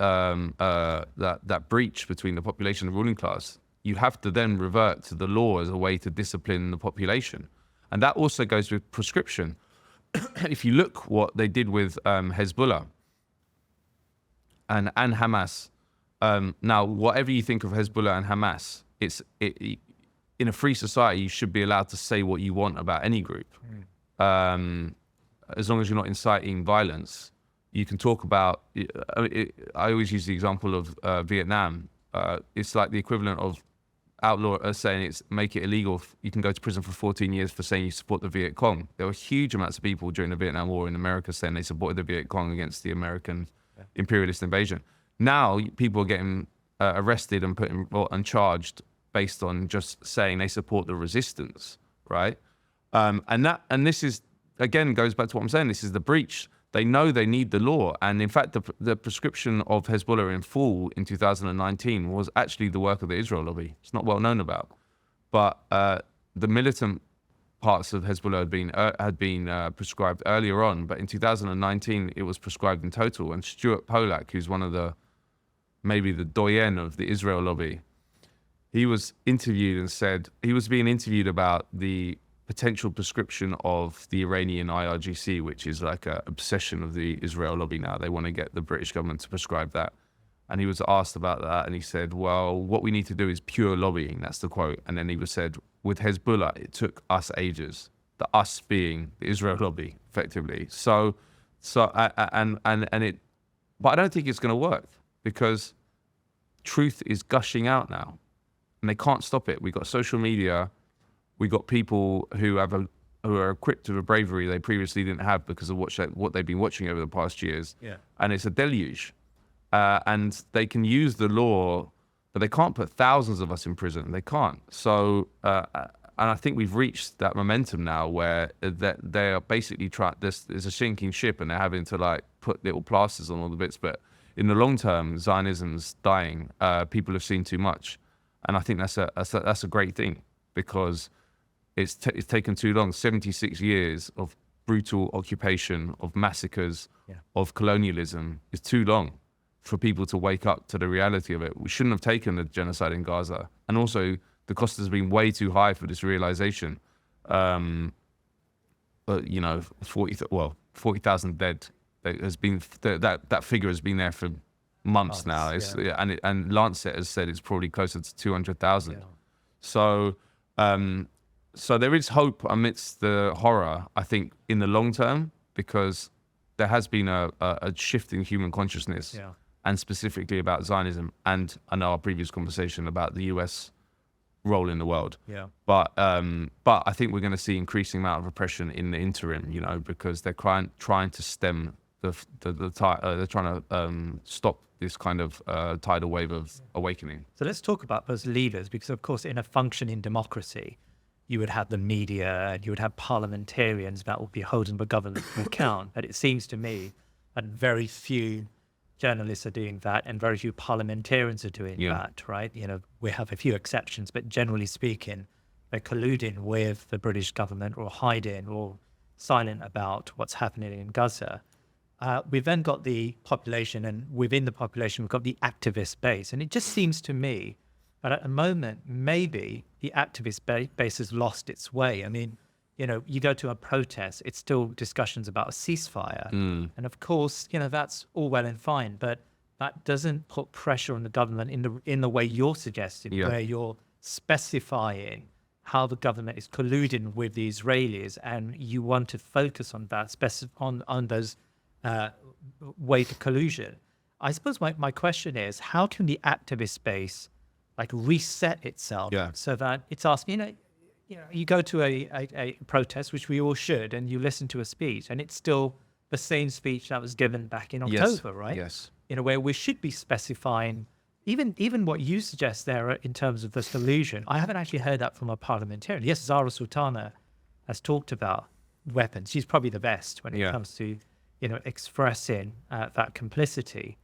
breach between the population and the ruling class, you have to then revert to the law as a way to discipline the population. And that also goes with prescription. If you look what they did with Hezbollah and Hamas, now whatever you think of Hezbollah and Hamas, in a free society, you should be allowed to say what you want about any group. As long as you're not inciting violence, you can talk about, I always use the example of Vietnam. It's like the equivalent of saying make it illegal. You can go to prison for 14 years for saying you support the Viet Cong. There were huge amounts of people during the Vietnam War in America saying they supported the Viet Cong against the American imperialist invasion. Now people are getting arrested and and charged based on just saying they support the resistance, right? And this is, again, goes back to what I'm saying. This is the breach. They know they need the law. And in fact, the prescription of Hezbollah in full in 2019 was actually the work of the Israel lobby. It's not well known about. But the militant parts of Hezbollah had been prescribed earlier on. But in 2019, it was prescribed in total. And Stuart Polak, who's one of maybe the doyen of the Israel lobby, he was interviewed and said, he was being interviewed about the potential prescription of the Iranian IRGC, which is like an obsession of the Israel lobby now. They want to get the British government to prescribe that. And he was asked about that, and he said, well, what we need to do is pure lobbying. That's the quote. And then he was said, with Hezbollah, it took us ages. The us being the Israel lobby, effectively. But I don't think it's going to work, because truth is gushing out now, and they can't stop it. We've got social media. We've got people who are equipped with a bravery they previously didn't have because of what they've been watching over the past years. Yeah. And it's a deluge. And they can use the law, but they can't put thousands of us in prison. They can't. So, and I think we've reached that momentum now where they are basically there's a sinking ship, and they're having to like put little plasters on all the bits. But in the long term, Zionism's dying. People have seen too much, and I think that's a great thing, because it's taken too long. 76 years of brutal occupation, of massacres, of colonialism is too long for people to wake up to the reality of it. We shouldn't have taken the genocide in Gaza, and also the cost has been way too high for this realization. But 40,000 dead. That figure has been there for months now. And Lancet has said it's probably closer to 200,000. So there is hope amidst the horror, I think, in the long term, because there has been a shift in human consciousness, and specifically about Zionism, and I know our previous conversation about the US role in the world. But I think we're going to see increasing amount of repression in the interim, because they're trying to stem the tide. They're trying to stop this kind of tidal wave of awakening. So let's talk about those leaders, because of course in a functioning democracy, you would have the media and you would have parliamentarians that will be holding the government to account. But it seems to me that very few journalists are doing that, and very few parliamentarians are doing that, right? We have a few exceptions, but generally speaking, they're colluding with the British government, or hiding or silent about what's happening in Gaza. We've then got the population, and within the population, we've got the activist base. And it just seems to me that at the moment, maybe the activist base has lost its way. I mean, you go to a protest, it's still discussions about a ceasefire. And of course, that's all well and fine, but that doesn't put pressure on the government in the way you're suggesting, where you're specifying how the government is colluding with the Israelis, and you want to focus on that, on those ways of collusion. I suppose my question is, how can the activist base reset itself so that it's asking, you go to a protest, which we all should, and you listen to a speech, and it's still the same speech that was given back in October, right? Yes. Where we should be specifying even what you suggest there in terms of the solution. I haven't actually heard that from a parliamentarian. Yes, Zara Sultana has talked about weapons. She's probably the best when it comes to, expressing that complicity.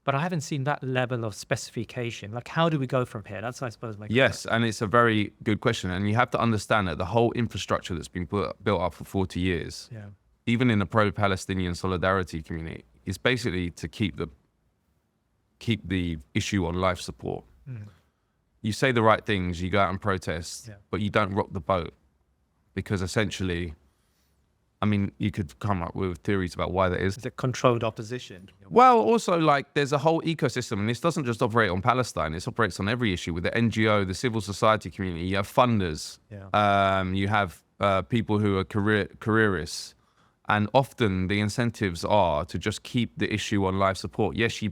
But I haven't seen that level of specification. How do we go from here? That's, I suppose, my question. Yes, and it's a very good question. And you have to understand that the whole infrastructure that's been built up for 40 years, even in the pro-Palestinian solidarity community, is basically to keep the issue on life support. You say the right things, you go out and protest, but you don't rock the boat, because essentially, I mean, you could come up with theories about why that is. Is it controlled opposition? Well, also, there's a whole ecosystem, and this doesn't just operate on Palestine. It operates on every issue with the NGO, the civil society community. You have funders. You have people who are careerists. And often the incentives are to just keep the issue on life support. Yes, you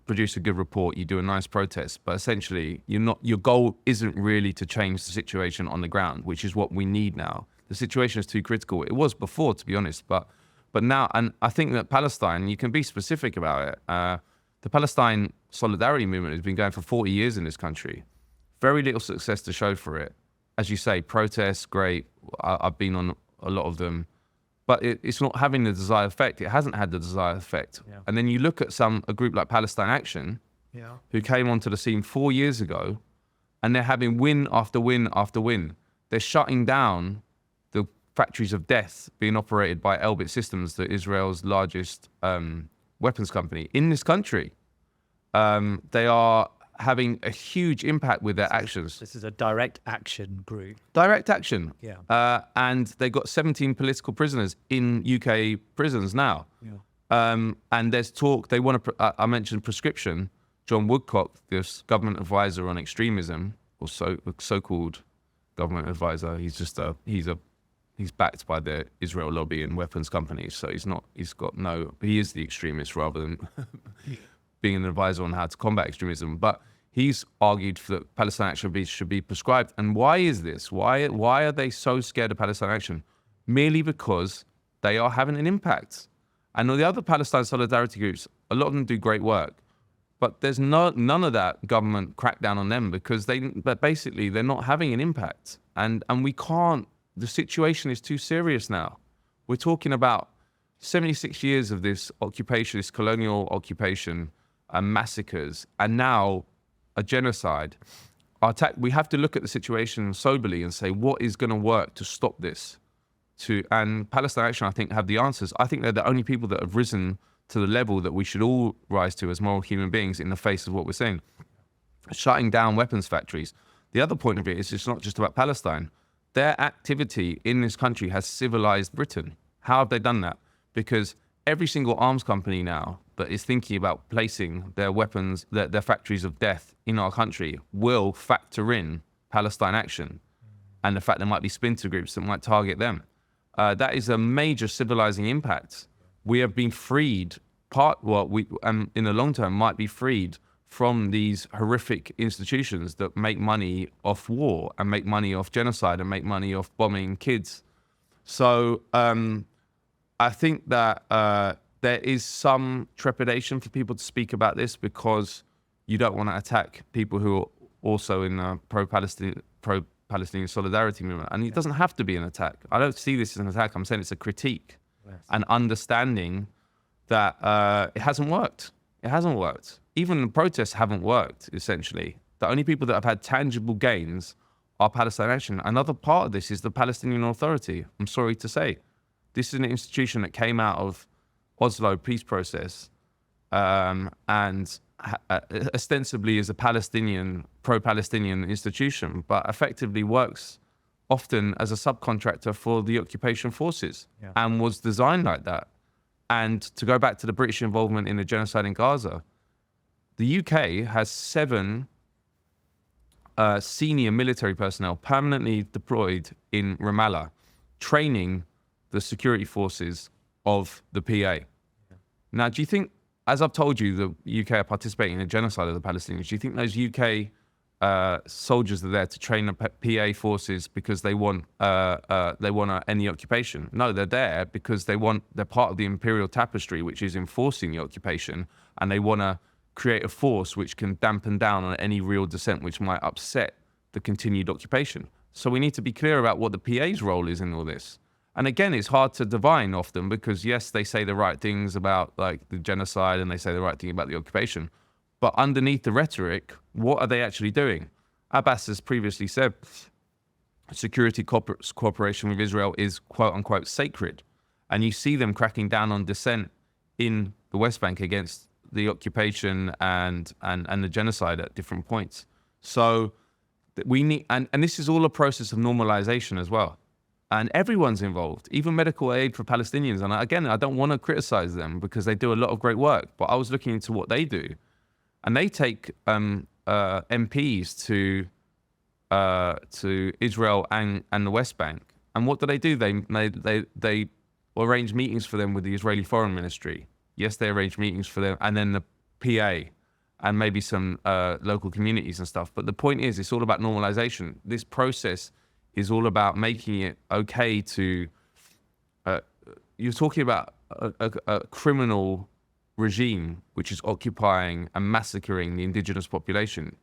produce a good report, you do a nice protest, but essentially your goal isn't really to change the situation on the ground, which is what we need now. The situation is too critical. It was before, to be honest, but now, and I think that Palestine, you can be specific about it. The Palestine solidarity movement has been going for 40 years in this country. Very little success to show for it. As you say, protests, great. I've been on a lot of them. But it's not having the desired effect. It hasn't had the desired effect. And then you look at a group like Palestine Action, who came onto the scene 4 years ago, and they're having win after win after win. They're shutting down the factories of death being operated by Elbit Systems, Israel's largest weapons company in this country. They are having a huge impact with their actions. This is a direct action group. Direct action. Yeah. And they got 17 political prisoners in UK prisons now. Yeah. And there's talk, they want to, I mentioned prescription. John Woodcock, this government advisor on extremism, or so-called government advisor, he's backed by the Israel lobby and weapons companies. So he is the extremist rather than being an advisor on how to combat extremism. But he's argued that Palestine action should be prescribed. And why is this? Why are they so scared of Palestine action? Merely because they are having an impact. And all the other Palestine solidarity groups, a lot of them do great work. But there's none of that government crackdown on them because basically they're not having an impact. And we can't, the situation is too serious now. We're talking about 76 years of this occupation, this colonial occupation and massacres, and now a genocide. We have to look at the situation soberly and say, what is going to work to stop this? And Palestine Action, I think, have the answers. I think they're the only people that have risen to the level that we should all rise to as moral human beings in the face of what we're seeing. Shutting down weapons factories. The other point of it is it's not just about Palestine. Their activity in this country has civilized Britain. How have they done that? Because every single arms company now that is thinking about placing their weapons, their factories of death in our country will factor in Palestine Action and the fact there might be splinter groups that might target them. That is a major civilizing impact. We have been freed, in the long term might be freed from these horrific institutions that make money off war and make money off genocide and make money off bombing kids. So I think that there is some trepidation for people to speak about this because you don't want to attack people who are also in the pro-Palestinian solidarity movement. And it doesn't have to be an attack. I don't see this as an attack. I'm saying it's a critique. Yes. And understanding that it hasn't worked. It hasn't worked. Even the protests haven't worked, essentially. The only people that have had tangible gains are Palestine Action. Another part of this is the Palestinian Authority. I'm sorry to say. This is an institution that came out of Oslo peace process and ostensibly is a pro-Palestinian institution, but effectively works often as a subcontractor for the occupation forces and was designed like that. And to go back to the British involvement in the genocide in Gaza, the UK has 7 senior military personnel permanently deployed in Ramallah, training the security forces of the PA. Now, do you think, as I've told you, the UK are participating in a genocide of the Palestinians, do you think those UK soldiers are there to train the PA forces because they want to end the occupation? No, they're there because they're part of the imperial tapestry, which is enforcing the occupation, and they want to create a force which can dampen down on any real dissent which might upset the continued occupation. So we need to be clear about what the PA's role is in all this. And again, it's hard to divine often because, yes, they say the right things about like the genocide and they say the right thing about the occupation. But underneath the rhetoric, what are they actually doing? Abbas has previously said security cooperation with Israel is quote unquote sacred. And you see them cracking down on dissent in the West Bank against the occupation and the genocide at different points. So we need, and this is all a process of normalization as well. And everyone's involved, even medical aid for Palestinians. And again, I don't want to criticize them because they do a lot of great work, but I was looking into what they do. And they take MPs to Israel and the West Bank. And what do? They arrange meetings for them with the Israeli Foreign Ministry. Yes, they arrange meetings for them, and then the PA, and maybe some local communities and stuff. But the point is, it's all about normalization. This process is all about making it okay to. You're talking about a criminal regime which is occupying and massacring the indigenous population.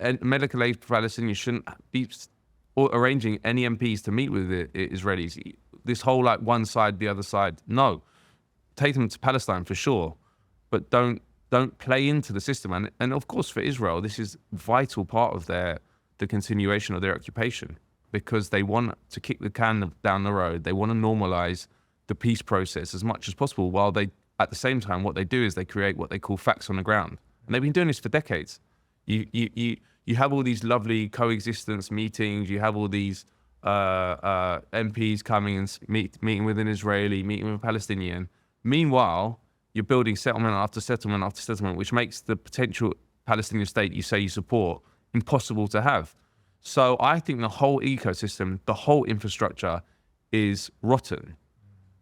And medical aid for Palestinians shouldn't be arranging any MPs to meet with the Israelis. This whole like one side, the other side. No, take them to Palestine for sure, but don't play into the system. And of course, for Israel, this is a vital part of the continuation of their occupation because they want to kick the can down the road. They want to normalize the peace process as much as possible while they, at the same time, what they do is they create what they call facts on the ground. And they've been doing this for decades. You have all these lovely coexistence meetings. You have all these MPs coming and meeting with an Israeli, meeting with a Palestinian. Meanwhile, you're building settlement after settlement after settlement, which makes the potential Palestinian state you say you support impossible to have. So I think the whole ecosystem, the whole infrastructure is rotten.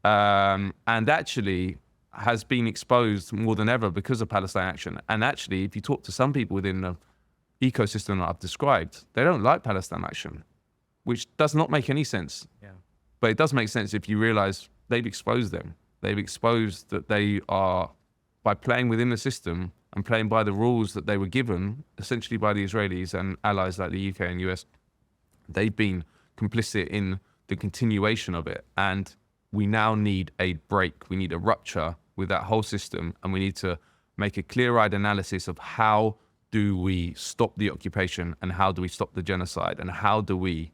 And actually has been exposed more than ever because of Palestine action. And actually, if you talk to some people within the ecosystem that I've described, they don't like Palestine action, which does not make any sense. Yeah. But it does make sense if you realize they've exposed them. They've exposed that they are, by playing within the system and playing by the rules that they were given, essentially by the Israelis and allies like the UK and US, they've been complicit in the continuation of it. And we now need a break. We need a rupture with that whole system, and we need to make a clear-eyed analysis of how do we stop the occupation and how do we stop the genocide and how do we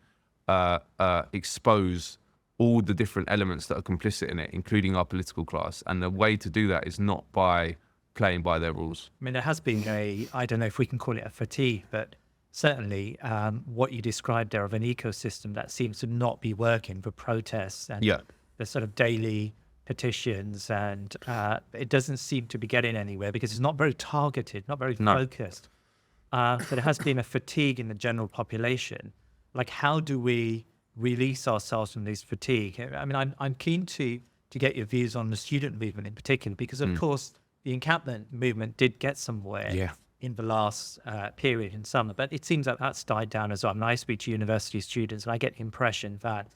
expose all the different elements that are complicit in it, including our political class. And the way to do that is not by playing by their rules. I mean, there has been I don't know if we can call it a fatigue, but certainly what you described there of an ecosystem that seems to not be working for protests and the sort of daily petitions, and it doesn't seem to be getting anywhere because it's not very targeted, not very focused. So there has been a fatigue in the general population. Like, how do we release ourselves from this fatigue? I mean, I'm keen to get your views on the student movement in particular, because of course the encampment movement did get somewhere in the last period in summer, but it seems that that's died down as well. I mean, I speak to university students and I get the impression that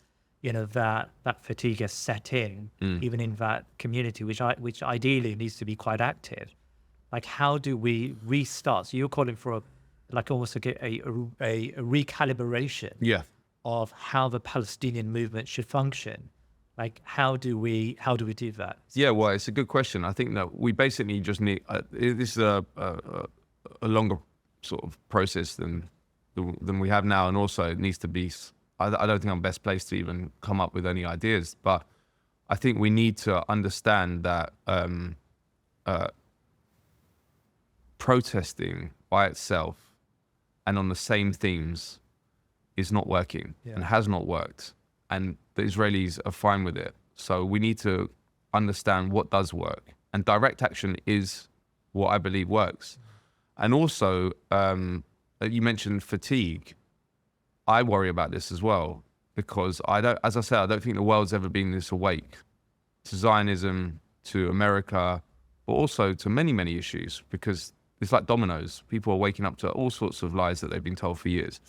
that fatigue has set in, even in that community, which ideally needs to be quite active. Like, how do we restart? So you're calling for almost a recalibration of how the Palestinian movement should function. Like, how do we do that? Yeah, well, it's a good question. I think that we basically just need, this is a longer sort of process than we have now, and also it needs to be, I don't think I'm best placed to even come up with any ideas, but I think we need to understand that protesting by itself and on the same themes is not working and has not worked, and the Israelis are fine with it. So we need to understand what does work, and direct action is what I believe works. And also, you mentioned fatigue. I worry about this as well, because as I said, I don't think the world's ever been this awake to Zionism, to America, but also to many, many issues, because it's like dominoes. People are waking up to all sorts of lies that they've been told for years.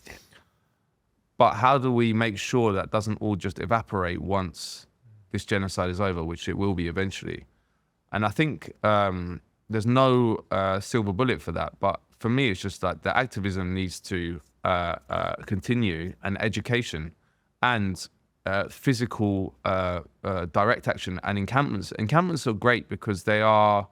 But how do we make sure that doesn't all just evaporate once this genocide is over, which it will be eventually? And I think there's no silver bullet for that. But for me, it's just that the activism needs to continue, and education and physical direct action and encampments. Encampments are great because they are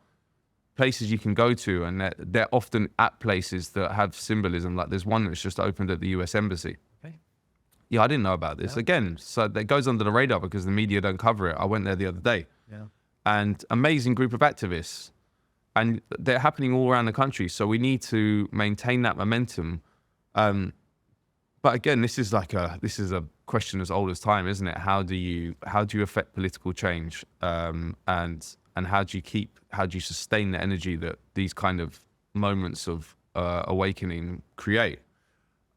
places you can go to, and they're often at places that have symbolism. Like there's one that's just opened at the US Embassy. Okay. Yeah, I didn't know about this. Again, so that goes under the radar because the media don't cover it. I went there the other day. Yeah. And amazing group of activists. And they're happening all around the country. So we need to maintain that momentum. But again, this is a question as old as time, isn't it? How do you affect political change? And how do you sustain the energy that these kind of moments of awakening create?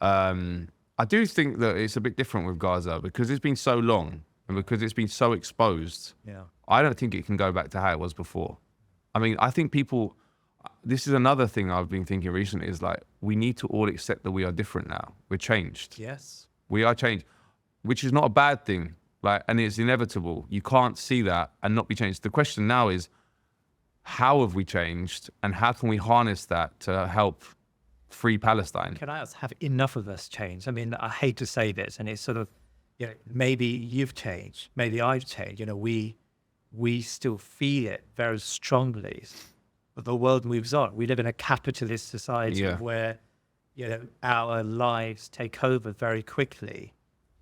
I do think that it's a bit different with Gaza because it's been so long and because it's been so exposed. Yeah. I don't think it can go back to how it was before. I mean, I think this is another thing I've been thinking recently, is like, we need to all accept that we are different now. We're changed. Yes. We are changed, which is not a bad thing. Like, and it's inevitable. You can't see that and not be changed. The question now is, how have we changed, and how can we harness that to help free Palestine? Can I ask, have enough of us changed? I mean, I hate to say this, and it's sort of, maybe you've changed, maybe I've changed. We still feel it very strongly, but the world moves on. We live in a capitalist society where, our lives take over very quickly.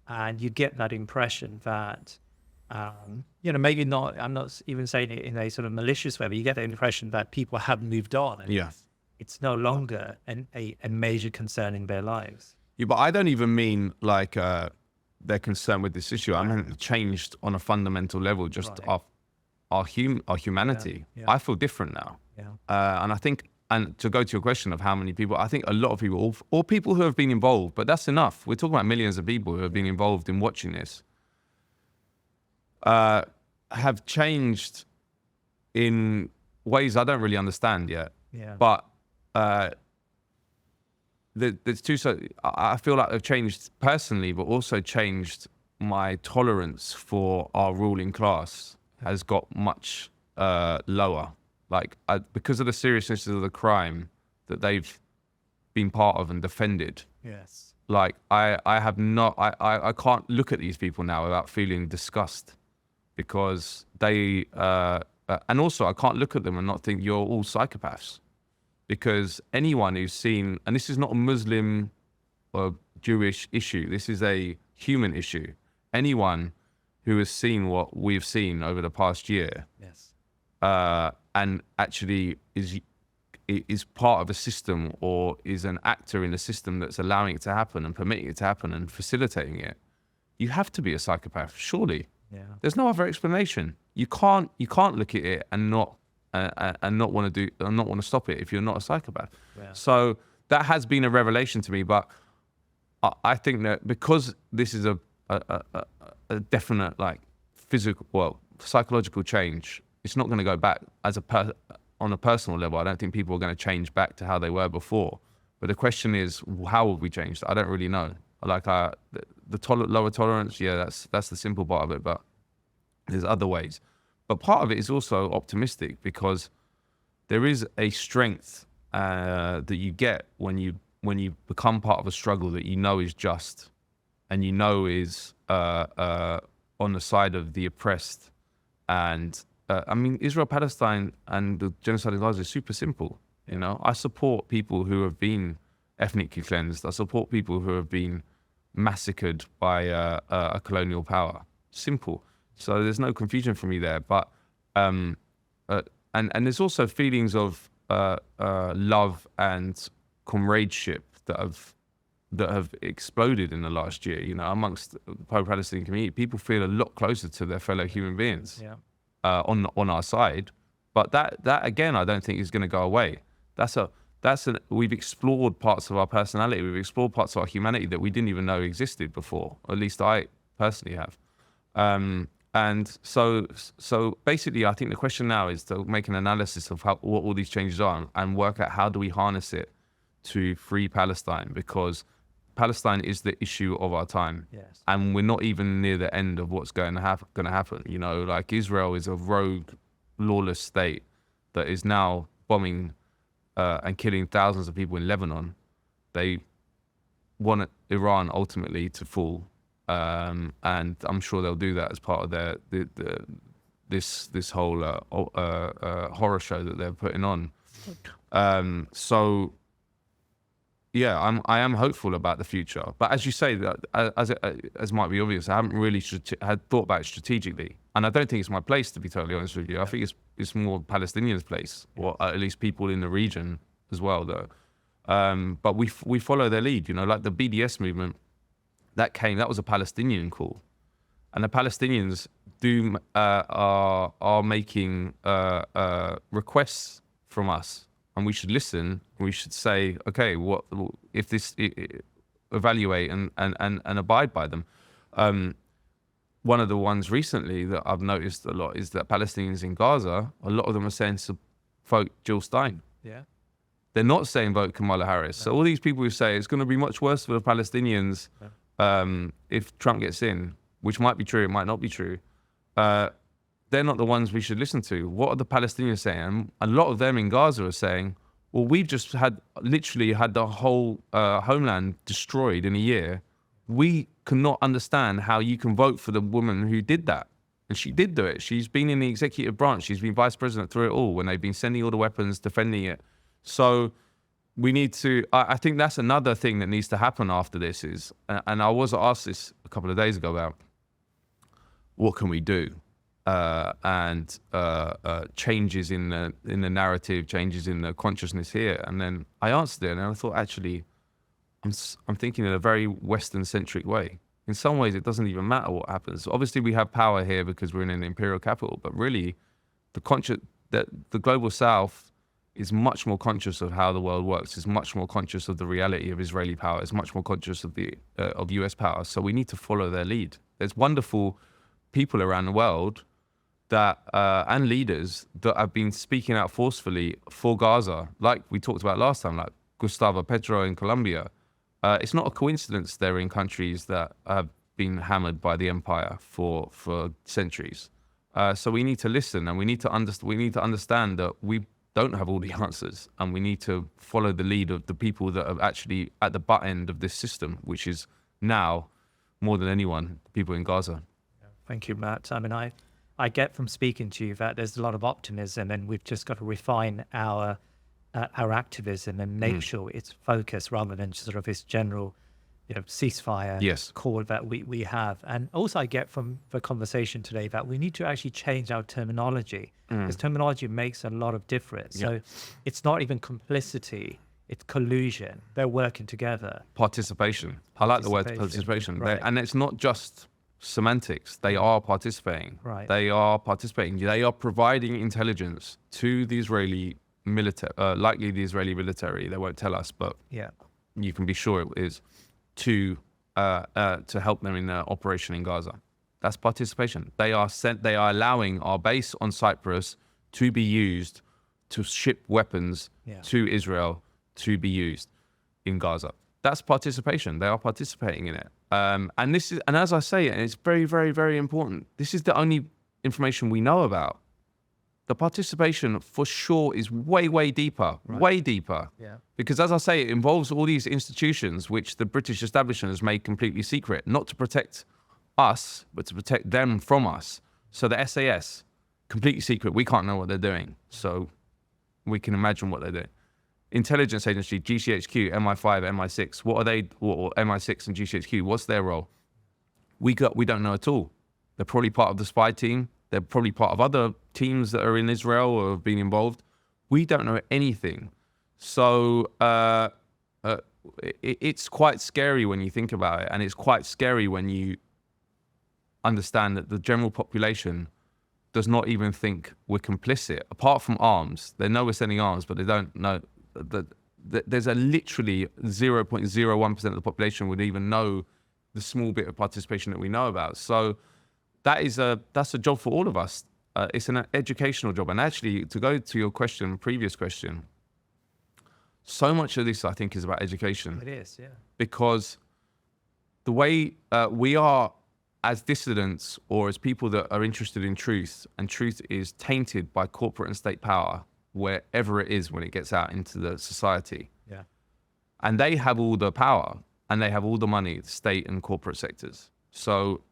And you get that impression that, maybe not, I'm not even saying it in a sort of malicious way, but you get the impression that people have moved on. And it's no longer a major concern in their lives. Yeah, but I don't even mean like they're concerned with this issue. I mean changed on a fundamental level, just our humanity. Yeah. I feel different now. Yeah. And I think, and to go to your question of how many people, I think a lot of people, or people who have been involved, but that's enough. We're talking about millions of people who have been involved in watching this, have changed in ways I don't really understand yet. Yeah. But there's two. So I feel like they've changed personally, but also changed my tolerance for our ruling class has got much lower. Like because of the seriousness of the crime that they've been part of and defended. Yes. Like I can't look at these people now without feeling disgust, because they and also I can't look at them and not think you're all psychopaths, because anyone who's seen, and this is not a Muslim or Jewish issue, this is a human issue. Anyone who has seen what we've seen over the past year, Yes. and actually is part of a system or is an actor in a system that's allowing it to happen and permitting it to happen and facilitating it, you have to be a psychopath, surely. Yeah. There's no other explanation. You can't look at it and not want to stop it if you're not a psychopath. Yeah. So that has been a revelation to me. But I think that because this is a definite like psychological change, it's not going to go back on a personal level. I don't think people are going to change back to how they were before. But the question is, how have we changed? I don't really know. Like the lower tolerance, yeah, that's the simple part of it. But there's other ways. But part of it is also optimistic, because there is a strength that you get when you become part of a struggle that you know is just, and you know is on the side of the oppressed. And I mean, Israel-Palestine and the genocide in Gaza is super simple. You know, I support people who have been ethnically cleansed. I support people who have been massacred by a colonial power. Simple. So there's no confusion for me there. But and there's also feelings of love and comradeship that have exploded in the last year. You know, amongst the pro-Palestinian community, people feel a lot closer to their fellow human beings. Yeah. On our side, but that again, I don't think is going to go away. We've explored parts of our personality, we've explored parts of our humanity that we didn't even know existed before. At least I personally have. And so basically, I think the question now is to make an analysis of what all these changes are and work out how do we harness it to free Palestine, because Palestine is the issue of our time. Yes. And we're not even near the end of what's going to happen. You know, like Israel is a rogue, lawless state that is now bombing and killing thousands of people in Lebanon. They want Iran ultimately to fall, and I'm sure they'll do that as part of this whole horror show that they're putting on. So. Yeah, I am hopeful about the future, but as you say, that as might be obvious, I haven't really had thought about it strategically, and I don't think it's my place, to be totally honest with you. I think it's more Palestinians' place, or at least people in the region as well, though. But we follow their lead, you know, like the BDS movement that was a Palestinian call, and the Palestinians are making requests from us. And we should listen. We should say, okay, what if this? Evaluate and abide by them. One of the ones recently that I've noticed a lot is that Palestinians in Gaza, a lot of them are saying to vote Jill Stein. Yeah. They're not saying vote Kamala Harris. So all these people who say it's going to be much worse for the Palestinians if Trump gets in, which might be true, it might not be true. They're not the ones we should listen to. What are the Palestinians saying? A lot of them in Gaza are saying, well, we've just literally had the whole homeland destroyed in a year. We cannot understand how you can vote for the woman who did that. And she did do it. She's been in the executive branch. She's been vice president through it all when they've been sending all the weapons, defending it. So we need to, I think that's another thing that needs to happen after this is, and I was asked this a couple of days ago about what can we do? and changes in the narrative, changes in the consciousness here. And then I answered it, and I thought, actually, I'm thinking in a very Western-centric way. In some ways, it doesn't even matter what happens. Obviously, we have power here because we're in an imperial capital, but really, the global South is much more conscious of how the world works, is much more conscious of the reality of Israeli power, is much more conscious of the of US power. So we need to follow their lead. There's wonderful people around the world that and leaders that have been speaking out forcefully for Gaza, like we talked about last time, like Gustavo Petro in Colombia. It's not a coincidence they're in countries that have been hammered by the empire for centuries. So we need to listen, and we need to understand that we don't have all the answers, and we need to follow the lead of the people that are actually at the butt end of this system, which is now more than anyone, people in Gaza. Thank you, Matt. I mean, I get from speaking to you that there's a lot of optimism, and we've just got to refine our activism and make sure it's focused rather than sort of this general, ceasefire call that we have. And also I get from the conversation today that we need to actually change our terminology, because terminology makes a lot of difference. So it's not even complicity, it's collusion. They're working together. Participation. I like the word participation. Right. And it's not just semantics. They are participating. Right. They are participating. They are providing intelligence to the Israeli military, likely the Israeli military. They won't tell us, but you can be sure it is, to help them in their operation in Gaza. That's participation. They are allowing our base on Cyprus to be used to ship weapons to Israel to be used in Gaza. That's participation. They are participating in it. And as I say, and it's very, very, very important, this is the only information we know about. The participation for sure is way, way deeper, way deeper. Yeah. Because as I say, it involves all these institutions which the British establishment has made completely secret, not to protect us, but to protect them from us. So the SAS, completely secret. We can't know what they're doing. So we can imagine what they're doing. Intelligence agency, GCHQ, MI5, MI6. What are they, or MI6 and GCHQ, what's their role? We don't know at all. They're probably part of the spy team. They're probably part of other teams that are in Israel or have been involved. We don't know anything. So it's quite scary when you think about it. And it's quite scary when you understand that the general population does not even think we're complicit. Apart from arms, they know we're sending arms, but they don't know that there's a literally 0.01% of the population would even know the small bit of participation that we know about. So that's a job for all of us. It's an educational job. And actually, to go to your previous question, so much of this, I think, is about education. It is, yeah. Because the way we are as dissidents or as people that are interested in truth, and truth is tainted by corporate and state power, wherever it is when it gets out into the society. Yeah. And they have all the power and they have all the money, the state and corporate sectors. So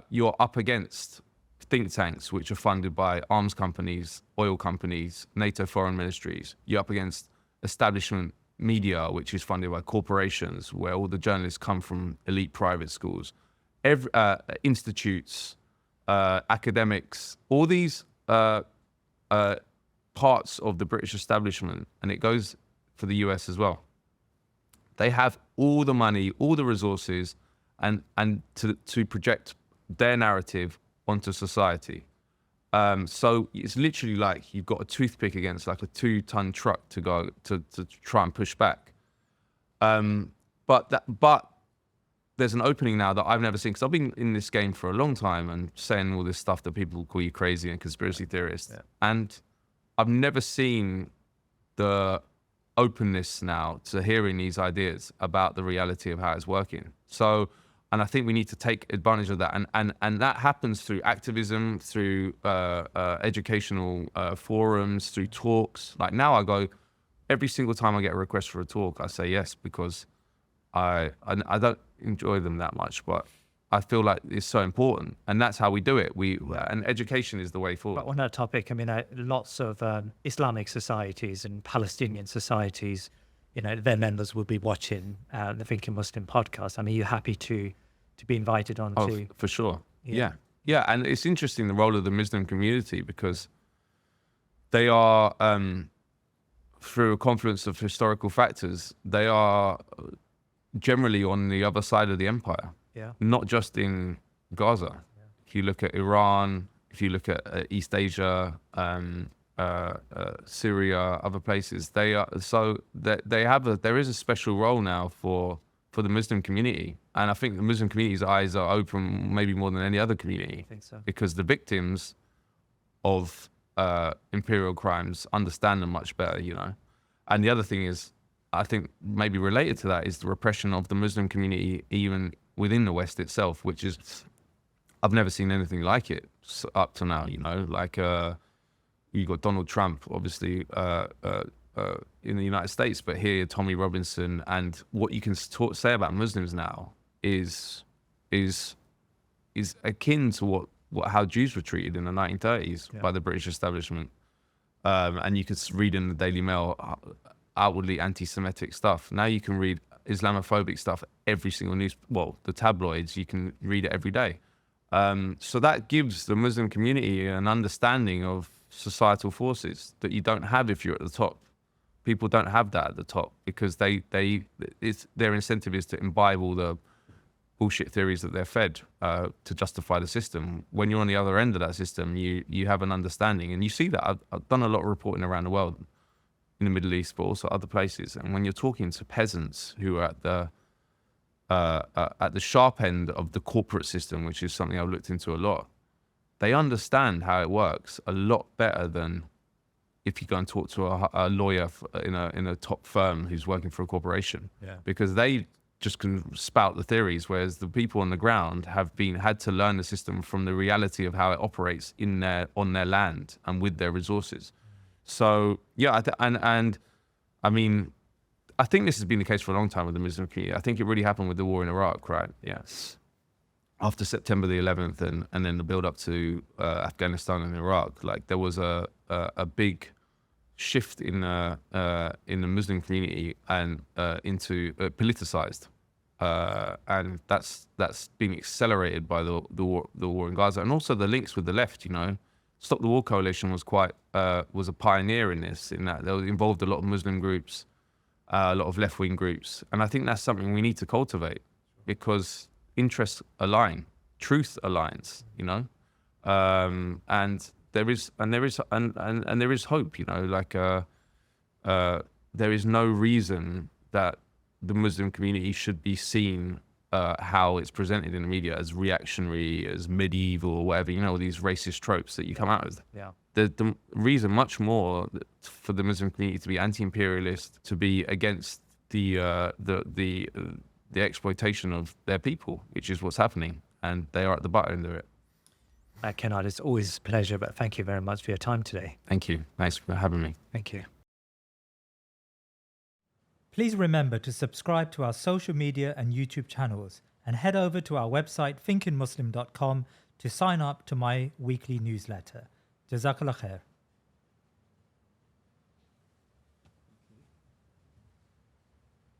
you're up against think tanks, which are funded by arms companies, oil companies, NATO foreign ministries. You're up against establishment media, which is funded by corporations, where all the journalists come from elite private schools. Institutes, academics, all these parts of the British establishment, and it goes for the US as well. They have all the money, all the resources, and to project their narrative onto society. So it's literally like you've got a toothpick against like a 2-ton truck to go to try and push back. But there's an opening now that I've never seen, because I've been in this game for a long time and saying all this stuff that people call you crazy and conspiracy theorists. Yeah. And I've never seen the openness now to hearing these ideas about the reality of how it's working. So, and I think we need to take advantage of that. And that happens through activism, through educational forums, through talks. Like now I go, every single time I get a request for a talk, I say yes, because I don't enjoy them that much, but I feel like it's so important, and that's how we do it. And education is the way forward. But on that topic, I mean, lots of Islamic societies and Palestinian societies, their members will be watching the Thinking Muslim podcast. I mean, you're happy to be invited on to? For sure. Yeah. Yeah, and it's interesting the role of the Muslim community because they are, through a confluence of historical factors, they are generally on the other side of the empire. Yeah. Not just in Gaza. Yeah. If you look at Iran, if you look at East Asia, Syria, other places, they are there is a special role now for the Muslim community, and I think the Muslim community's eyes are open maybe more than any other community. I think so. Because the victims of imperial crimes understand them much better, you know. And the other thing is, I think maybe related to that is the repression of the Muslim community even within the West itself, which is, I've never seen anything like it up to now, you know. Like you got Donald Trump, obviously, in the United States, but here Tommy Robinson, and what you can say about Muslims now is akin to how Jews were treated in the 1930s by the British establishment. And you could read in the Daily Mail outwardly anti-Semitic stuff. Now you can read Islamophobic stuff every single the tabloids, you can read it every day. So that gives the Muslim community an understanding of societal forces that you don't have if you're at the top. People don't have that at the top because their incentive is to imbibe all the bullshit theories that they're fed to justify the system. When you're on the other end of that system, you have an understanding, and you see that. I've done a lot of reporting around the world, in the Middle East, but also other places. And when you're talking to peasants who are at the sharp end of the corporate system, which is something I've looked into a lot, they understand how it works a lot better than if you go and talk to a lawyer in a top firm who's working for a corporation, because they just can spout the theories, whereas the people on the ground have had to learn the system from the reality of how it operates on their land and with their resources. So yeah, and I mean, I think this has been the case for a long time with the Muslim community. I think it really happened with the war in Iraq, right? Yes. After September the 11th and then the build up to Afghanistan and Iraq, like there was a big shift in the Muslim community and into politicized, and that's been accelerated by the war in Gaza, and also the links with the left. You know, Stop the War Coalition was was a pioneer in this, in that they involved a lot of Muslim groups, a lot of left-wing groups, and I think that's something we need to cultivate because interests align, truth aligns, you know, and there is hope, you know, like there is no reason that the Muslim community should be seen how it's presented in the media as reactionary, as medieval, or whatever, you know, these racist tropes that you come out with. Yeah. The reason much more for the Muslim community to be anti-imperialist, to be against the exploitation of their people, which is what's happening, and they are at the butt end of it. Matt Kennard, it's always a pleasure, but thank you very much for your time today. Thank you. Thanks for having me. Thank you. Please remember to subscribe to our social media and YouTube channels, and head over to our website thinkingmuslim.com to sign up to my weekly newsletter. Jazakallah khair.